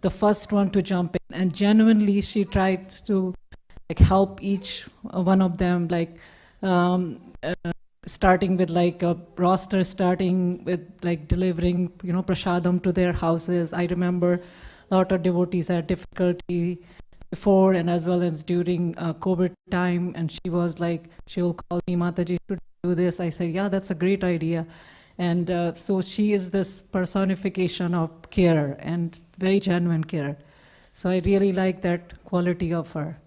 Speaker 3: the first one to jump in. And genuinely, she tries to like help each one of them, like starting with like a roster, starting with like delivering, prasadam to their houses. I remember a lot of devotees had difficulty before and as well as during COVID time, and she was like, she will call me, Mataji, should do this. I say, yeah, that's a great idea. And so she is this personification of care, and very genuine care. So I really like that quality of her.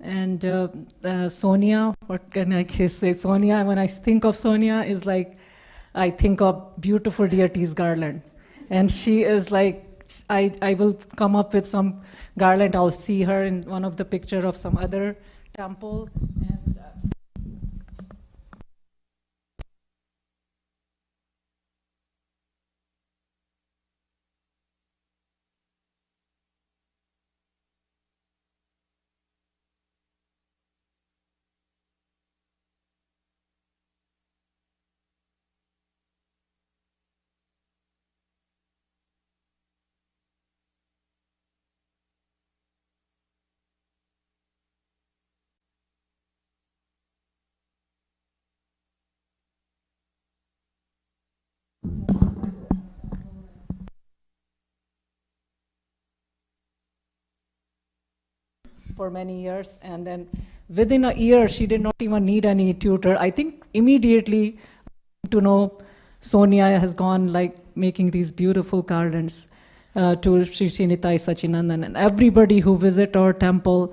Speaker 3: And Sonia, what can I say? Sonia, when I think of Sonia, is like, I think of beautiful deities garland. And she is like, I will come up with some garland. I'll see her in one of the picture of some other temple. And for many years, and then within a year she did not even need any tutor. I think immediately to know Sonia has gone like making these beautiful garlands to Sri Nitai Sachinandan, and everybody who visit our temple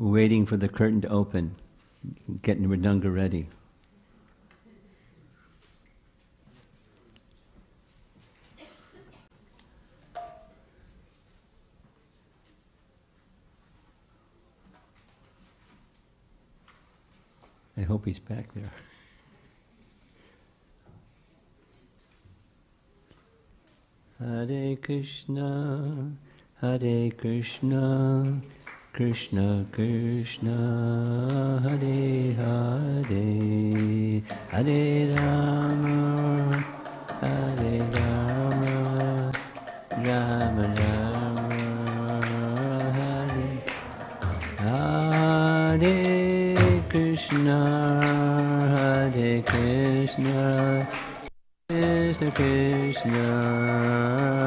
Speaker 1: We're waiting for the curtain to open, getting Mridanga ready. I hope he's back there. Hare Krishna, Hare Krishna, Krishna Krishna, Hare Hare, Hare Rama, Hare Rama, Rama Rama, Hare Hare Krishna, Hare Krishna, Krishna Krishna,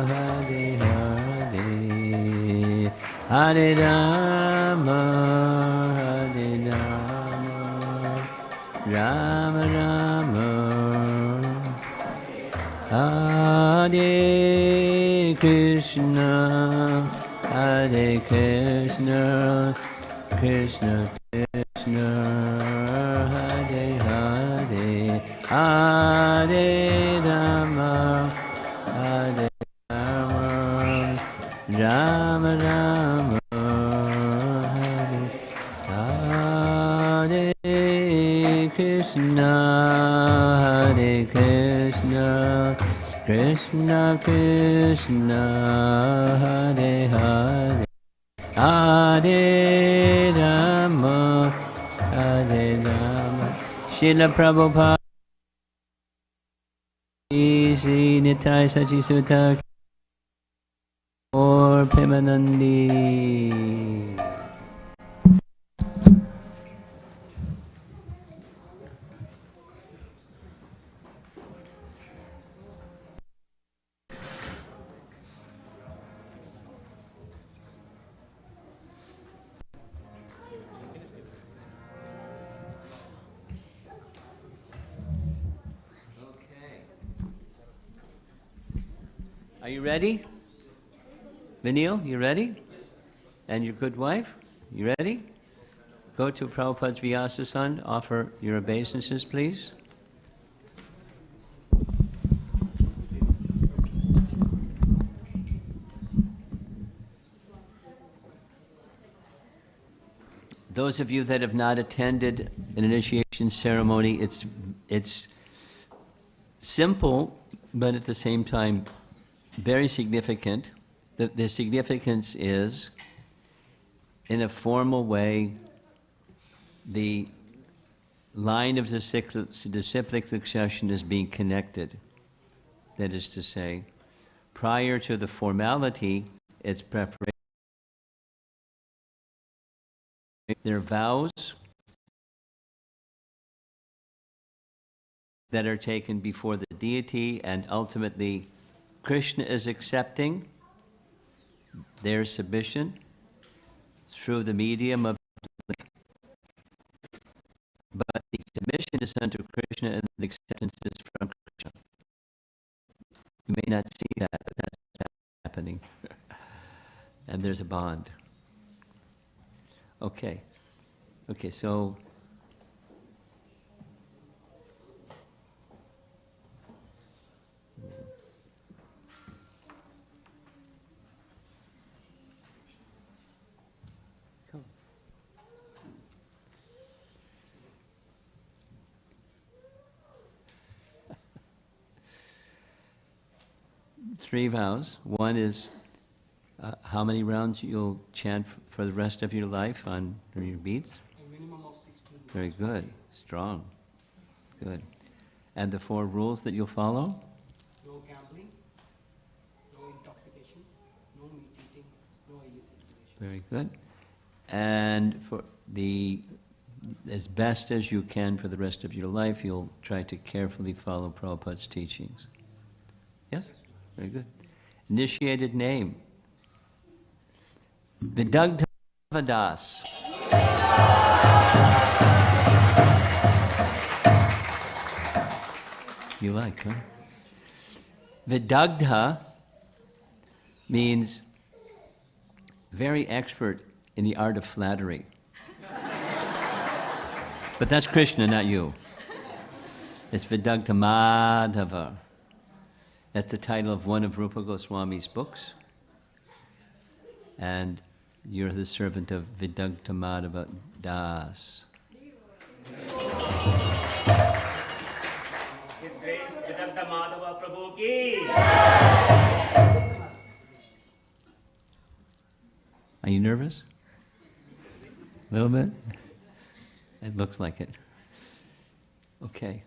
Speaker 1: Hare Hare, Hare Rama, Hare Rama, Rama Rama, Hare Krishna, Hare Krishna, Krishna Krishna, Hare Hare, Hare Rama, Hare Rama, Rama Rama, Hare Hare Krishna, Hare Krishna, Krishna Krishna, Hare Hare, Hare Rama, Hare Rama. Srila Prabhupada, Sri Nitai Sachi Sutta, or Premanandi. Are you ready? Vinil, you ready? And your good wife, you ready? Go to Prabhupada's Vyasasan, offer your obeisances, please. Those of you that have not attended an initiation ceremony, it's simple, but at the same time very significant. The significance is, in a formal way, the line of disciplic succession is being connected. That is to say, prior to the formality, it's preparation. There are vows that are taken before the deity, and ultimately Krishna is accepting their submission through the medium of, but the submission is unto Krishna and the acceptance is from Krishna. You may not see that, but that's happening. And there's a bond. Okay. Okay, so come. 3 vows. One is how many rounds you'll chant for the rest of your life on your beats?
Speaker 5: A minimum of 16.
Speaker 1: Very good. Strong. Good. And the 4 rules that you'll follow?
Speaker 5: No gambling, no intoxication, no meat eating, no illicit relation.
Speaker 1: Very good. And for as best as you can for the rest of your life, you'll try to carefully follow Prabhupada's teachings. Yes? Very good. Initiated name. Vidagdha Das. You like, huh? Vidagdha means very expert in the art of flattery. But that's Krishna, not you. It's Vidagta Madhava. That's the title of one of Rupa Goswami's books. And you're the servant of Vidagta Madhava Das.
Speaker 6: His Grace Vidagta Madhava Prabhu ki.
Speaker 1: Are you nervous? A little bit? It looks like it. Okay.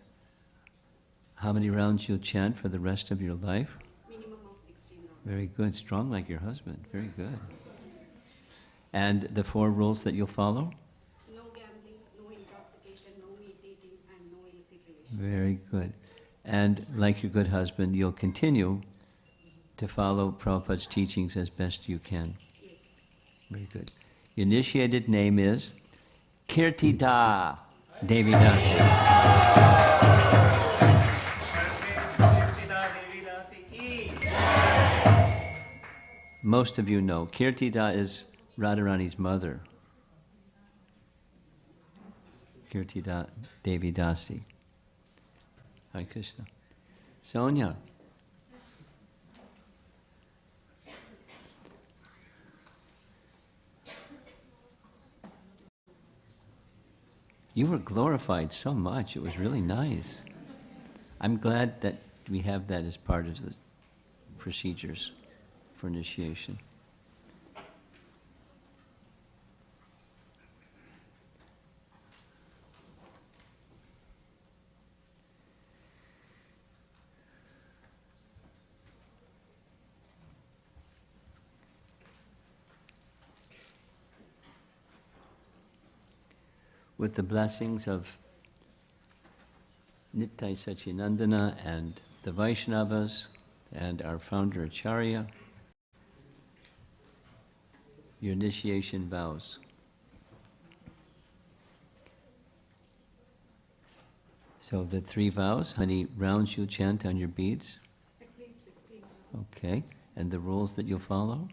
Speaker 1: How many rounds you'll chant for the rest of your life?
Speaker 7: Minimum of 16 rounds.
Speaker 1: Very good. Strong like your husband. Very good. And the 4 rules that you'll follow?
Speaker 7: No gambling, no intoxication, no meat eating, and no illicit relations.
Speaker 1: Very good. And like your good husband, you'll continue to follow Prabhupada's teachings as best you can.
Speaker 7: Yes.
Speaker 1: Very good. Your initiated name is Kirtida Devi Dasi. Most of you know, Kirtida is Radharani's mother. Kirtida Devi Dasi. Hare Krishna. Sonia. You were glorified so much. It was really nice. I'm glad that we have that as part of the procedures for initiation. With the blessings of Nittai Sachinandana and the Vaishnavas and our founder Acharya, your initiation vows. So the 3 vows, how many rounds you'll chant on your beads?
Speaker 7: At least 16 rounds.
Speaker 1: Okay, and the rules that you'll follow?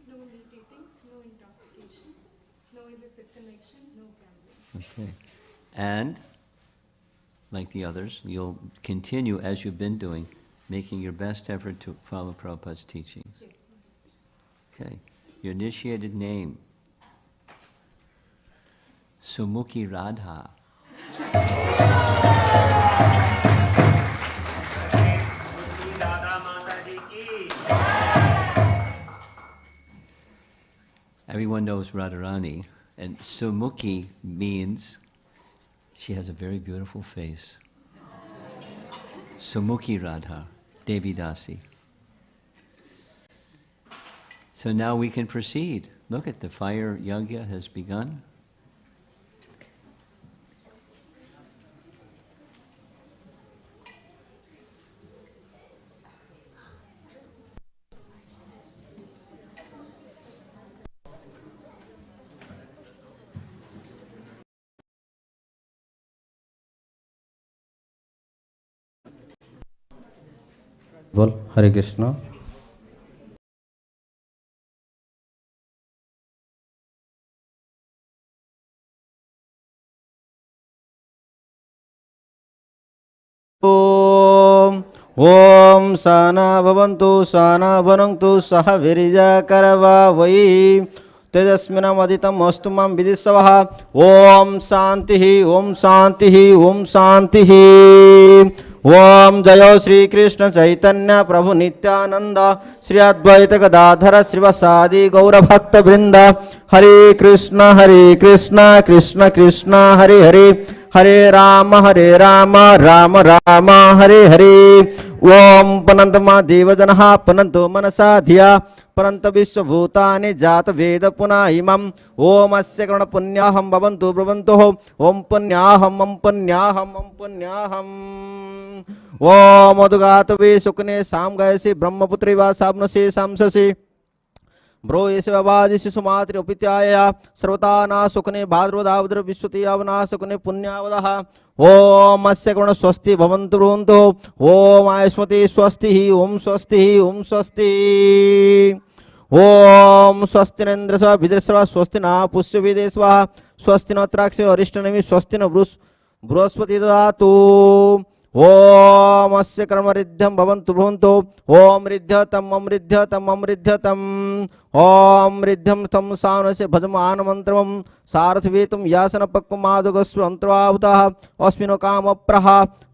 Speaker 7: No meat eating, no intoxication, no illicit connection, no gambling.
Speaker 1: Okay. And, like the others, you'll continue, as you've been doing, making your best effort to follow Prabhupada's teachings.
Speaker 7: Yes.
Speaker 1: Okay. Your initiated name, Sumukhi Radha.
Speaker 6: Radha Mataji ki.
Speaker 1: Everyone knows Radharani, and Sumukhi means she has a very beautiful face. Sumukhi Radha, Devi Dasi. So now we can proceed. Look at the fire yagna has begun.
Speaker 8: बोल हरे कृष्ण। ओम सहना भवन्तु सहना भुनक्तु सह वीर्यकरवावहै तेजस्विनावधीतम् अस्तु मा विद्विषावहै। ओम शांति ओम शांति ओम शांति। ओम जय श्री कृष्ण चैतन्य प्रभु नित्यानंद श्री अद्वैत गदाधर श्रीवासादि गौर भक्त वृंद। हरे कृष्ण कृष्ण कृष्ण हरे हरे हरे राम राम राम हरे हरे। ओम पनंतमा देवजनः पनंतो मनसा धिया परंत विश्वभूतानि जात वेद पुनः इमम्। ओम अस्य कर्ण पुण्याहं भवन्तु ब्रुवन्तु ओम पुण्याहम् ओम पुण्याहम् ओम पुण्याहम्। ओम मधुगातवे सुकने साम गयसि ब्रह्मपुत्री वा साम्नसि सांससि ब्रो एसे बाबादिशि सुमात्रि उपित्याया सर्वता ना सुकने भाद्रवदावद्र विश्वति अवना सुकने पुण्यावदः। ओम अस्य गुण स्वस्ति भवन्तु ब्रुवन्तु ओम आयुष्मति स्वस्ति ओम स्वस्ति ओम स्वस्ति। ओम स्वस्ति न इंद्र स्व विदस्व स्वस्ति न पुष्य विदेस्व स्वस्ति न त्राक्ष अरिष्टनेमि स्वस्ति न बृहस्पति ददातु ओम अस्य कर्मरिद्धं भवन्तु भवन्तु ओम रिद्धतम अमृद्धतम अमृद्धतम ओम रिद्धं तं सानस्य भजमान मंत्रम सारथिवेतुम यासन पक्वमादगस्व अंतरावतः अस्मिनो काम प्रह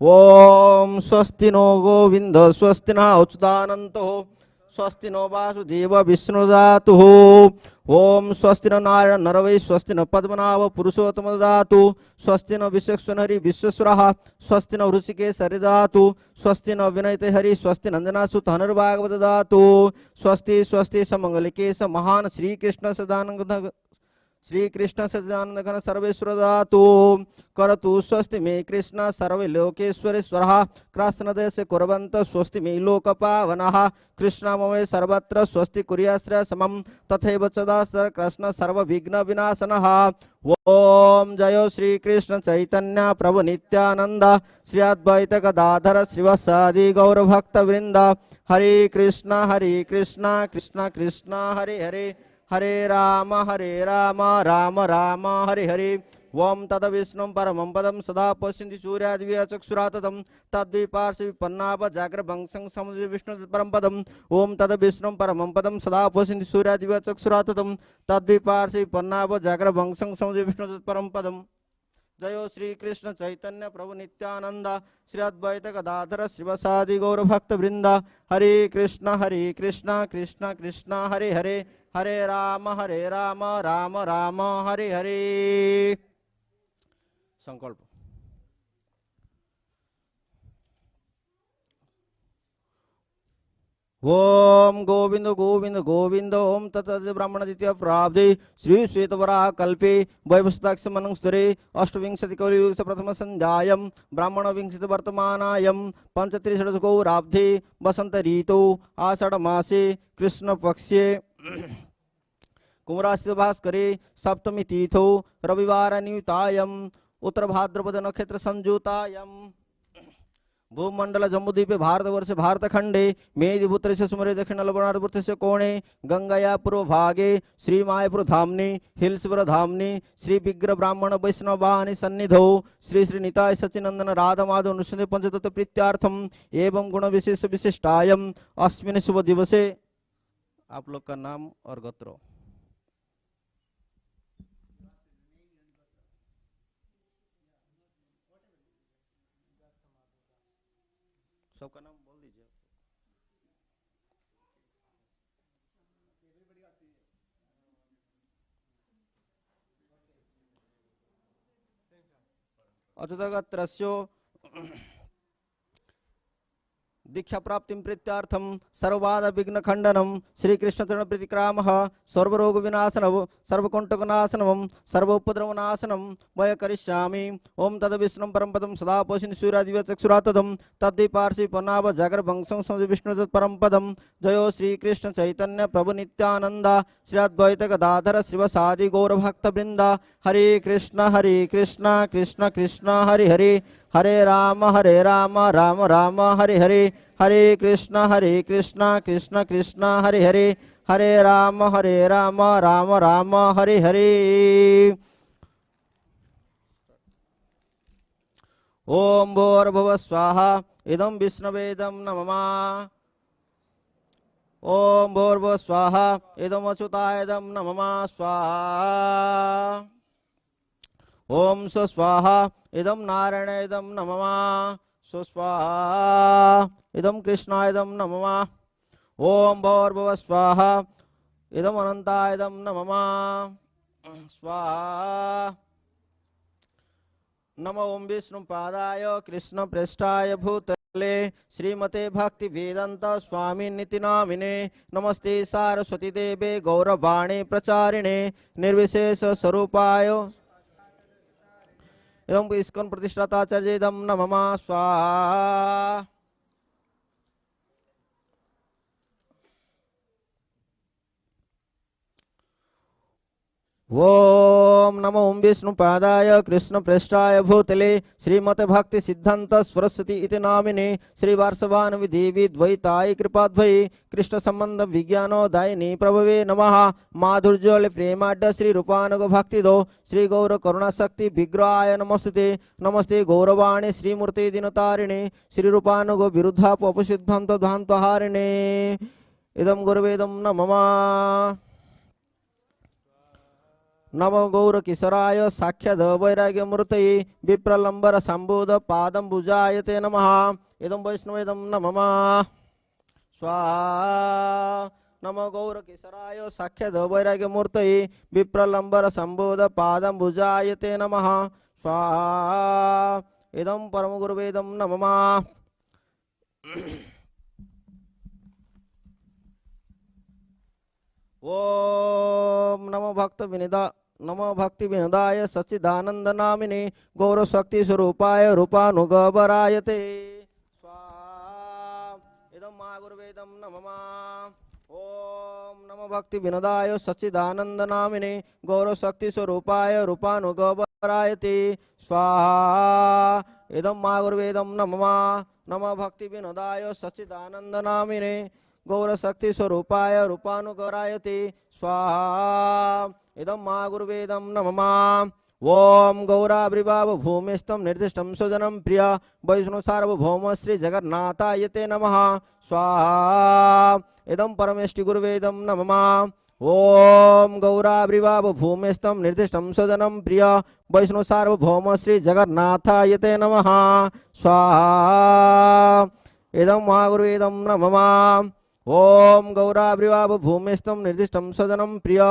Speaker 8: ओम स्वस्ति नो गोविंद स्वस्ति न अच्युतानंतो स्वस्ति नो वासुदेव विष्णुदातु ओम स्वस्ति न नारायण नरवै स्वस्ति न पद्मनाभ पुरुषोत्तम ददातु स्वस्ति न विश्वेश्वरहरि विश्वेश्वरः स्वस्ति न ऋषिकेश हरिदातु स्वस्ति न विनयते हरि स्वस्ति नंदनासुत हनुर्भागवत ददातु स्वस्ति स्वस्ति समंगलिकेश महान श्री कृष्ण सदानंद श्री कृष्ण सच्चिदानंद घन सर्वेश्वर दातु करतु स्वस्ति मे कृष्ण सर्वे लोकेश्वरेश्वरः कृष्णदेश कुर्वन्त स्वस्ति मे लोकपावनः कृष्ण ममे सर्वत्र स्वस्ति कुर्याश्रय समं तथैव सदा कृष्ण सर्व विघ्न विनाशनः ओम जयो श्री कृष्ण चैतन्य प्रभु नित्यानंद श्री अद्वैत गदाधर श्रीवासादि गौर भक्त वृंद हरे कृष्ण कृष्ण कृष्ण हरे हरे हरे राम राम राम हरे हरे ओम तद विष्णु परमं पदम सदा पश्यन्ति सूर्यादिव्य चक्षुराततम तद्विपार्श्वे विपन्नाभ जाग्रभंसं समुद्र विष्णु परम पदम ओम तद विष्णु परमं पदम सदा पश्यन्ति सूर्यादिव्य चक्षुराततम तद्विपार्श्वे विपन्नाभ जाग्रभंसं समुद्र विष्णु परम पदम जयो श्री कृष्ण चैतन्य प्रभु नित्यानंद श्री अद्वैत गदाधर श्रीवासादि गौर भक्त वृंद हरे कृष्ण कृष्ण कृष्ण हरे हरे हरे राम राम राम हरे हरे संकल्प ओम गोविंद गोविंद गोविंद ओम तत्सत ब्राह्मण द्वितीय प्राब्धे श्री श्वेतवराह कल्पे वैवस्ताक्ष मनंस्तरे अष्टविंशति कलियुग प्रथम संध्यायं ब्राह्मण विंशति वर्तमानायं पंचत्रिशतगौराब्धे वसंत ऋतौ आषाढ़ मासे कृष्ण पक्षे कुमराशित भास्करे सप्तमी तिथौ रविवार नियुतायं उत्तर भाद्रपद नक्षत्र संयुतायं भूमंडल जम्बूद्वीपे भारतवर्ष भारतखंडे मेदिपुत्र सुमरे दक्षिण लवणार्पुत्र कोणे गंगाया पूर्व भागे श्री मायपुर धामनी हिलसपुर धामनी श्री विग्रह ब्राह्मण वैष्णव वाहनी सन्निधौ श्री श्री निताय सचिनंदन राधा माधव नृसिंह पंचतत्व प्रीत्यार्थम एवं गुण विशेष विशिष्टायम अस्मिन् शुभ दिवसे आप लोग का नाम और गोत्र सबका नाम बोल दीजिए अच्युतगत्रस्यो दीक्षा प्राप्तिं प्रीत्यार्थम सर्वबाध विघ्न खंडनम श्री कृष्ण चरण प्रीतिक्रामः सर्वरोग विनाशनम सर्वकुंटक नाशनम सर्वोपद्रव नाशनम वय करिष्यामि ओम तद विष्णु परम पदम सदा पोषिन् सूर्यादिव्य चक्षुरातदम तद्विपार्श्वे पन्नाभ जागर वंशं समुद्र विष्णु परम पदम जयो श्री कृष्ण चैतन्य प्रभु नित्यानंद श्री अद्वैत गदाधर श्रीवासादि गौर भक्त वृंद हरे कृष्ण कृष्ण कृष्ण हरे हरे हरे राम राम राम हरे हरे हरे कृष्ण कृष्ण कृष्ण हरे हरे हरे राम राम राम हरे हरे ओम भूर्भुवः स्वाहा इदं विष्णवेदं नमः ओम भूर्भुवः स्वाहा इदं अच्युतायदं नमः स्वाहा ओम स्वस्वाहा इदं नारायणेदं नमः स्वस्वाहा इदं कृष्णायदं नमः ओम भूर्भुवः स्वाहा इदं अनंतायदं नमः स्वाहा नमो ओम विष्णुपादाय कृष्ण पृष्ठाय भूतले श्रीमते भक्ति वेदांत स्वामी निति नामिने नमस्ते सारस्वती देवे गौरवाणी प्रचारिणे निर्विशेष स्वरूपाय एवं इस्कॉन प्रतिष्ठाताचार्येदं नमः स्वाहा ओम नमो विष्णुपादाय कृष्णप्रेष्ठाय भूतले श्रीमते भक्ति सिद्धांत सरस्वती इति नामिने श्री वार्षवानवि देवी द्वैताय कृपाद्वये कृष्ण संबंध विज्ञानोदायिनी प्रभवे नमः माधुर्योल प्रेमाढ्य श्री रूपानुग भक्तिदो श्री गौर करुणा शक्ति विग्रहाय नमस्ते नमस्ते गौरवाणी श्रीमूर्ति दिनतारिणे श्री रूपानुग विरुद्धापसिद्धांत ध्वांतहारिणे इदं गुरुवेदं नमः नमो गौर किशोराय साक्षाद वैराग्य मूर्तये विप्रलंबर संबोध पादम भुजाय ते नमः इदं वैष्णवेदं नमः स्वाहा नमो गौर किशोराय साक्षाद वैराग्य मूर्तये विप्रलंबर संबोध पादम भुजाय ते नमः स्वाहा इदं परम गुरुवेदं नमः ओम नमो भक्त विनिदा नमो भक्ति विनोदाय सच्चिदानंद नामिने गौर शक्ति स्वरूपाय रूपानुगवराय ते स्वाहा इदं महागुरुवेदं नमः ओम नमो भक्ति विनोदाय सच्चिदानंद नामिने गौर शक्ति स्वरूपाय रूपानुगवराय ते स्वाहा इदं महागुरुवेदं नमः नमो भक्ति विनोदाय सच्चिदानंद नामिने गौर शक्ति स्वरूपाय रूपानुगराय ते स्वाहा इदं महागुरुवेदं नमः ओम गौराविर्भाव भूमिस्थं निर्दिष्टं स्वजनं प्रिय वैष्णव सार्वभौम श्री जगन्नाथाय ते नमः स्वाहा इदं परमेष्टि गुरुवेदं नमः ओम गौराविर्भाव भूमिस्थं निर्दिष्टं स्वजनं प्रिय वैष्णव सार्वभौम श्री जगन्नाथाय ते नमः स्वाहा इदं महागुरुवेदं नमः ओम गौराविर्भाव भूमिस्थं निर्दिष्टं स्वजनं प्रिय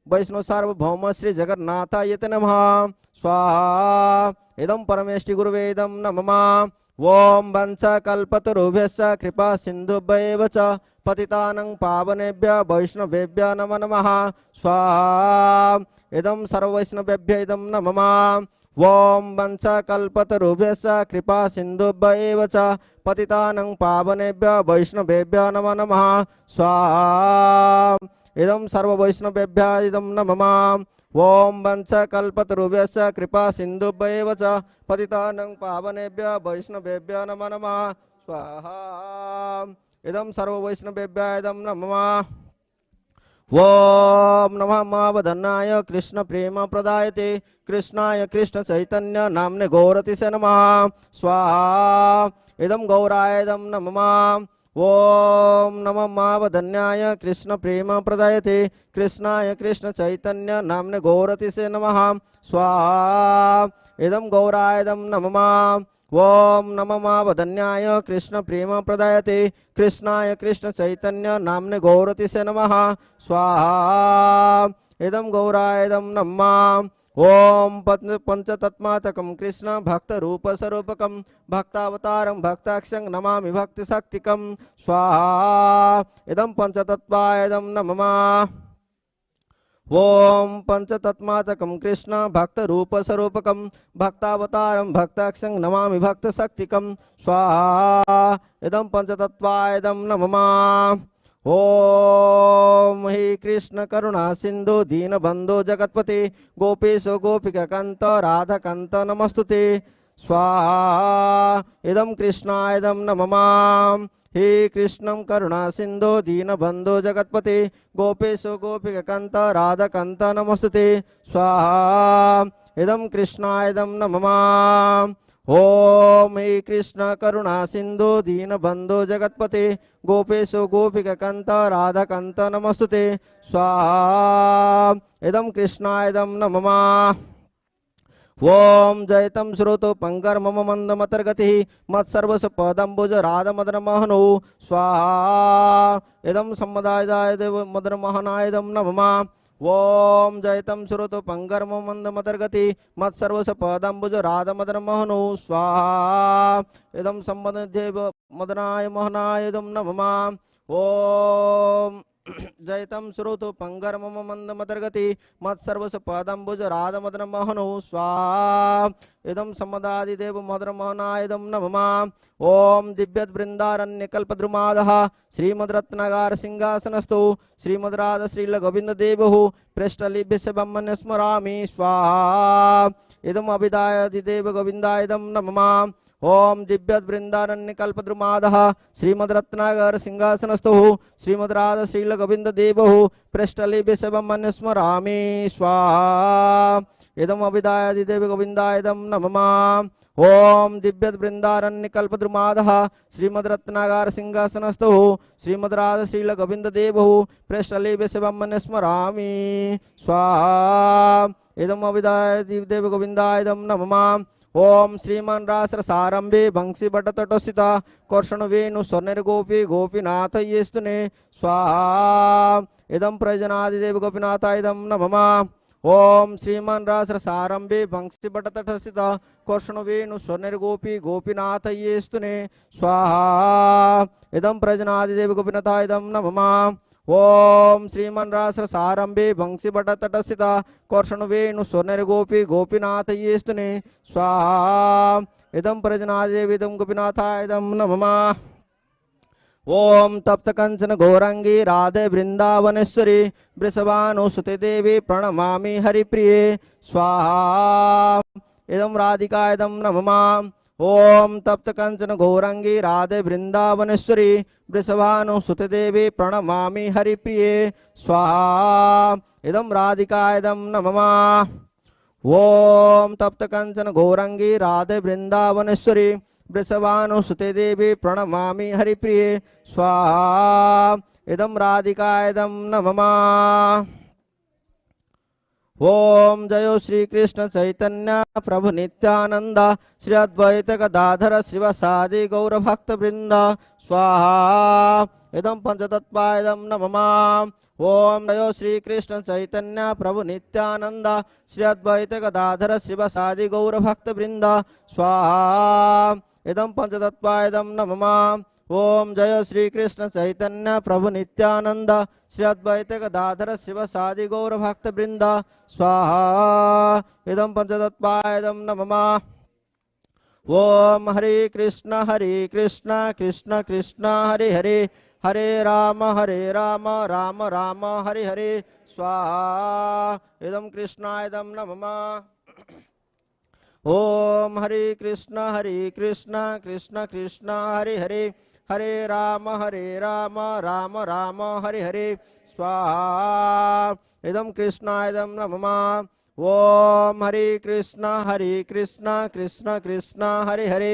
Speaker 8: वैष्णव सार्वभौम श्री जगन्नाथाय ते नमः स्वाहा इदं परमेष्टि गुरुवेदं नमः ओम वंशकल्पतरुभ्यश्च कृपा सिन्धुभ्यैव च पतितानां पावनेभ्यः वैष्णवेभ्यः नमो नमः स्वाहा इदं सर्ववैष्णवेभ्यः इदं नमः ओम वंशकल्पतरुभ्यश्च कृपा सिन्धुभ्यैव च पतितानां पावनेभ्यः वैष्णवेभ्यः नमो नमः स्वाहा इदं सर्ववैष्णवेभ्यः इदं नमः ओम वंशकल्पतरुभ्यश्च कृपा सिन्धुभ्यैव च पतितानां पावनेभ्यः वैष्णवेभ्यः नमो नमः स्वाहा इदं सर्ववैष्णवेभ्यः इदं नमः ओम नमः महावदनाय कृष्ण प्रेम प्रदायते कृष्णाय कृष्ण चैतन्य नामने गौरतिसे नमः स्वाहा इदं गौराय इदं नमः ओम नमः महावदन्याय कृष्ण प्रेम प्रदायते कृष्णाय कृष्ण चैतन्य नामने गौरतिसे नमः स्वाहा इदं गौराय इदं नमः ओम नमः महावदन्याय कृष्ण प्रेम प्रदायते कृष्णाय कृष्ण चैतन्य नामने गौरतिसे नमः स्वाहा इदं गौराय इदं नमः ओम पंचतत्मात्मकं कृष्ण भक्त रूप स्वरूपकं भक्तावतारं भक्ताक्षं नमामि भक्ति शक्तिकं स्वाहा इदं पंचतत्वाय इदं नमः ओम पंचतत्मात्मकं कृष्ण भक्त रूप स्वरूपकं भक्तावतारं भक्ताक्षं नमामि भक्त शक्तिकं स्वाहा इदं पंचतत्वाय इदं नमः ओम हे कृष्ण करुणा सिंधु दीनबंधु जगतपते गोपेश गोपिका कांत राधा कांत नमस्तुते स्वाहा इदं कृष्णाय इदं नमः हे कृष्णं करुणा सिंधु दीनबंधु जगतपते गोपेश गोपिका कांत राधा कांत नमस्तुते स्वाहा इदं कृष्णाय इदं नमः ओम हे कृष्ण करुणा सिंधु दीनबंधु जगतपते गोपेश गोपिका कांत राधा कांत नमस्तुते स्वाहा इदं कृष्णाय इदं नमः ओम जयतं श्रोतो पंकर मम मंदमतर्गतिः मत्सर्वस्व पदंबुज राधा मदन मोहनो स्वाहा इदं सम्मदाय देव मदन मोहनाय इदं नमः ओम जयतं श्रोतो पंकर मम मंदमतर्गति मत्सर्वस्व पदंबुज राधा मदन मोहनो स्वाहा इदं सम्मदेव मदनाय मोहनाय इदं नमः ओम जयतं श्रोतो पंगर मम मंद मदर्गति मत्सर्वस पदम्बुज राध मदन मोहनो स्वाहा इदं समदादिदेव मदन मोहनायदं नमः ओम दिव्यत वृंदारण्य कल्पद्रुमादः श्रीमद्रत्नगार सिंहासनस्थो श्रीमद्राध श्रील गोविंद देवः पृष्ठलिभ्यस्य ब्रह्मण्य स्मरामि स्वाहा इदम् अभिदायादिदेव गोविन्दायदं नमः ओम दिव्यत वृंदारण्य कल्पद्रुमादः श्रीमद्रत्नागर सिंहासनस्थो श्रीमद्राध श्रील गोविंद देवः पृष्ठलिभ्यस्य ब्रह्मण्य स्मरामि स्वाहा इदम् अभिदायादिदेव गोविन्दायदं नमः ओम दिव्यत वृंदारण्य कल्पद्रुमादः श्रीमद्रत्नागार सिंहासनस्थो श्रीमद्राध श्रील गोविंद देवः पृष्ठलिभ्यस्य ब्रह्मण्य स्मरामि स्वाहा इदम् अभिदायादिदेव गोविन्दायदं नमः ओम श्रीमान रासर सारंभे भंसी बट तटस्थिता कर्षण वेणु स्वर्णर गोपी गोपीनाथ येस्तुने स्वाहा इदं प्रयोजनादिदेव गोपीनाथ इदं नमः ओम श्रीमान रासर सारंभे भंसी बट तटस्थिता कर्षण वेणु स्वर्णर गोपी गोपीनाथ येस्तुने स्वाहा इदं प्रयोजनादिदेव गोपीनाथ इदं नमः ओम श्रीमन रासर सारंभे भंसी बट तटस्थिता कर्षण वेणु स्वर्णर गोपी गोपीनाथ येस्तुने स्वाहा इदं प्रजनादेव इदं गोपीनाथाय इदं नमः ओम तप्त कंचन गौरांगी राधे वृंदावनेश्वरी वृषभानुसुते देवी प्रणमामि हरिप्रिये स्वाहा इदं राधिका इदं नमः ओम तप्त कंचन गौरांगी राधे वृंदावनेश्वरी वृषभानुसुते देवी प्रणमामि हरिप्रिये स्वाहा इदं राधिका इदं नमः ओम तप्त कंचन गौरांगी राधे वृंदावनेश्वरी वृषभानुसुते देवी प्रणमामि हरिप्रिये स्वाहा इदं राधिका इदं नमः ओम जयो श्री कृष्ण चैतन्य प्रभु नित्यानंद श्री अद्वैत गदाधर श्रीवासादि गौर भक्त वृंद स्वाहा इदं पंचतत्वा इदं नमः ओम जयो श्री कृष्ण चैतन्य प्रभु नित्यानंद श्री अद्वैत गदाधर श्रीवासादि गौर भक्त वृंद स्वाहा इदं पंचतत्वा इदं नमः ओम जय श्री कृष्ण चैतन्य प्रभु नित्यानंद श्री अद्वैत गदाधर श्रीवासादि गौर भक्त वृंद स्वाहा इदं पंचतत्वा इदं नमः ओम हरे कृष्ण कृष्ण कृष्ण हरे हरे हरे राम राम राम हरे हरे स्वाहा इदं कृष्णाय इदं नमः ओम हरे कृष्ण कृष्ण कृष्ण हरे हरे हरे राम राम राम हरे हरे स्वाहा इदं कृष्णाय इदं नमः ओम हरे कृष्ण कृष्ण कृष्ण हरे हरे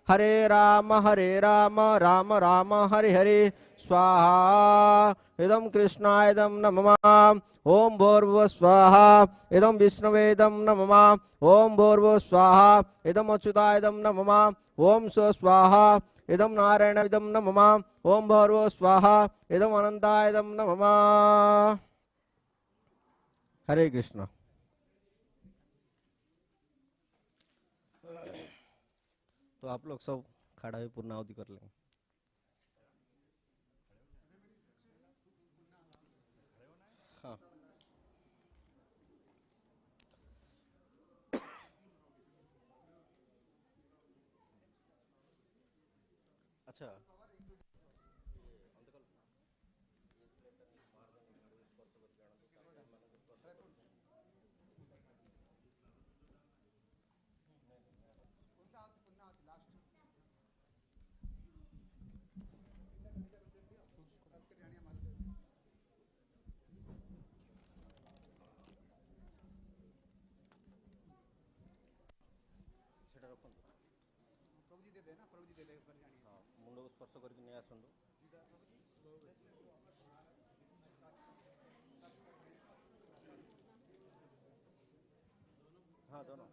Speaker 8: हरे राम राम राम हरे हरे स्वाहा इदं कृष्णाय इदं नमः ओम भूर्भुवः स्वाहा इदं विष्णवे इदं नमः ओम भूर्भुवः स्वाहा इदं अच्युताय इदं नमः ओम स्व स्वाहा इदं नारायण इदं नमः ओम भूर्भुवः स्वाहा इदं अनंताय इदं नमः हरे कृष्ण। तो आप लोग सब खड़ा हुए पूर्णाहुति कर लेंगे। हाँ अच्छा मुंड को स्पर्श करके नहीं आसंदो हाँ दोनों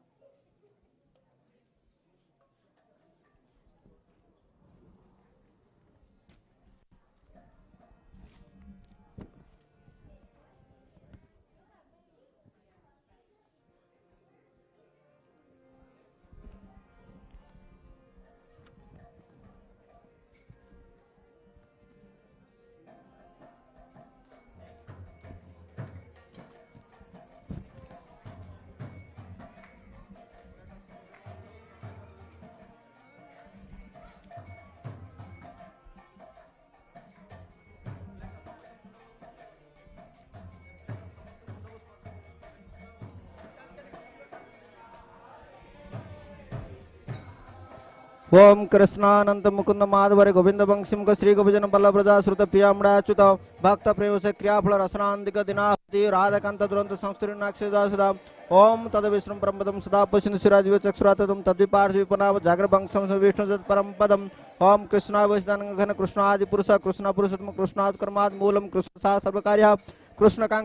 Speaker 8: ओम कृष्णानंत मुकुंद माधवरे गोविंद वंशी मुख श्री गोविजन बल्लभ प्रजा श्रुत प्रियामृत भक्त प्रेम से क्रियाफल रसनांदिक दिनाहति राधकांत दुरंत संस्तुरिनाक्षदा सदा ओम तद विष्णु परमपदम सदा पश्यन् शिरादिव चक्षुरातम तद्विपार्श्व विपनाव जागर वंशम विष्णु सत परम पदम ओम कृष्णा वैष्णव घन कृष्णादि पुरुष कृष्ण पुरुषोत्तम कृष्णाद कर्माद मूलम कृष्ण सा सर्वकार्य कृष्ण कांक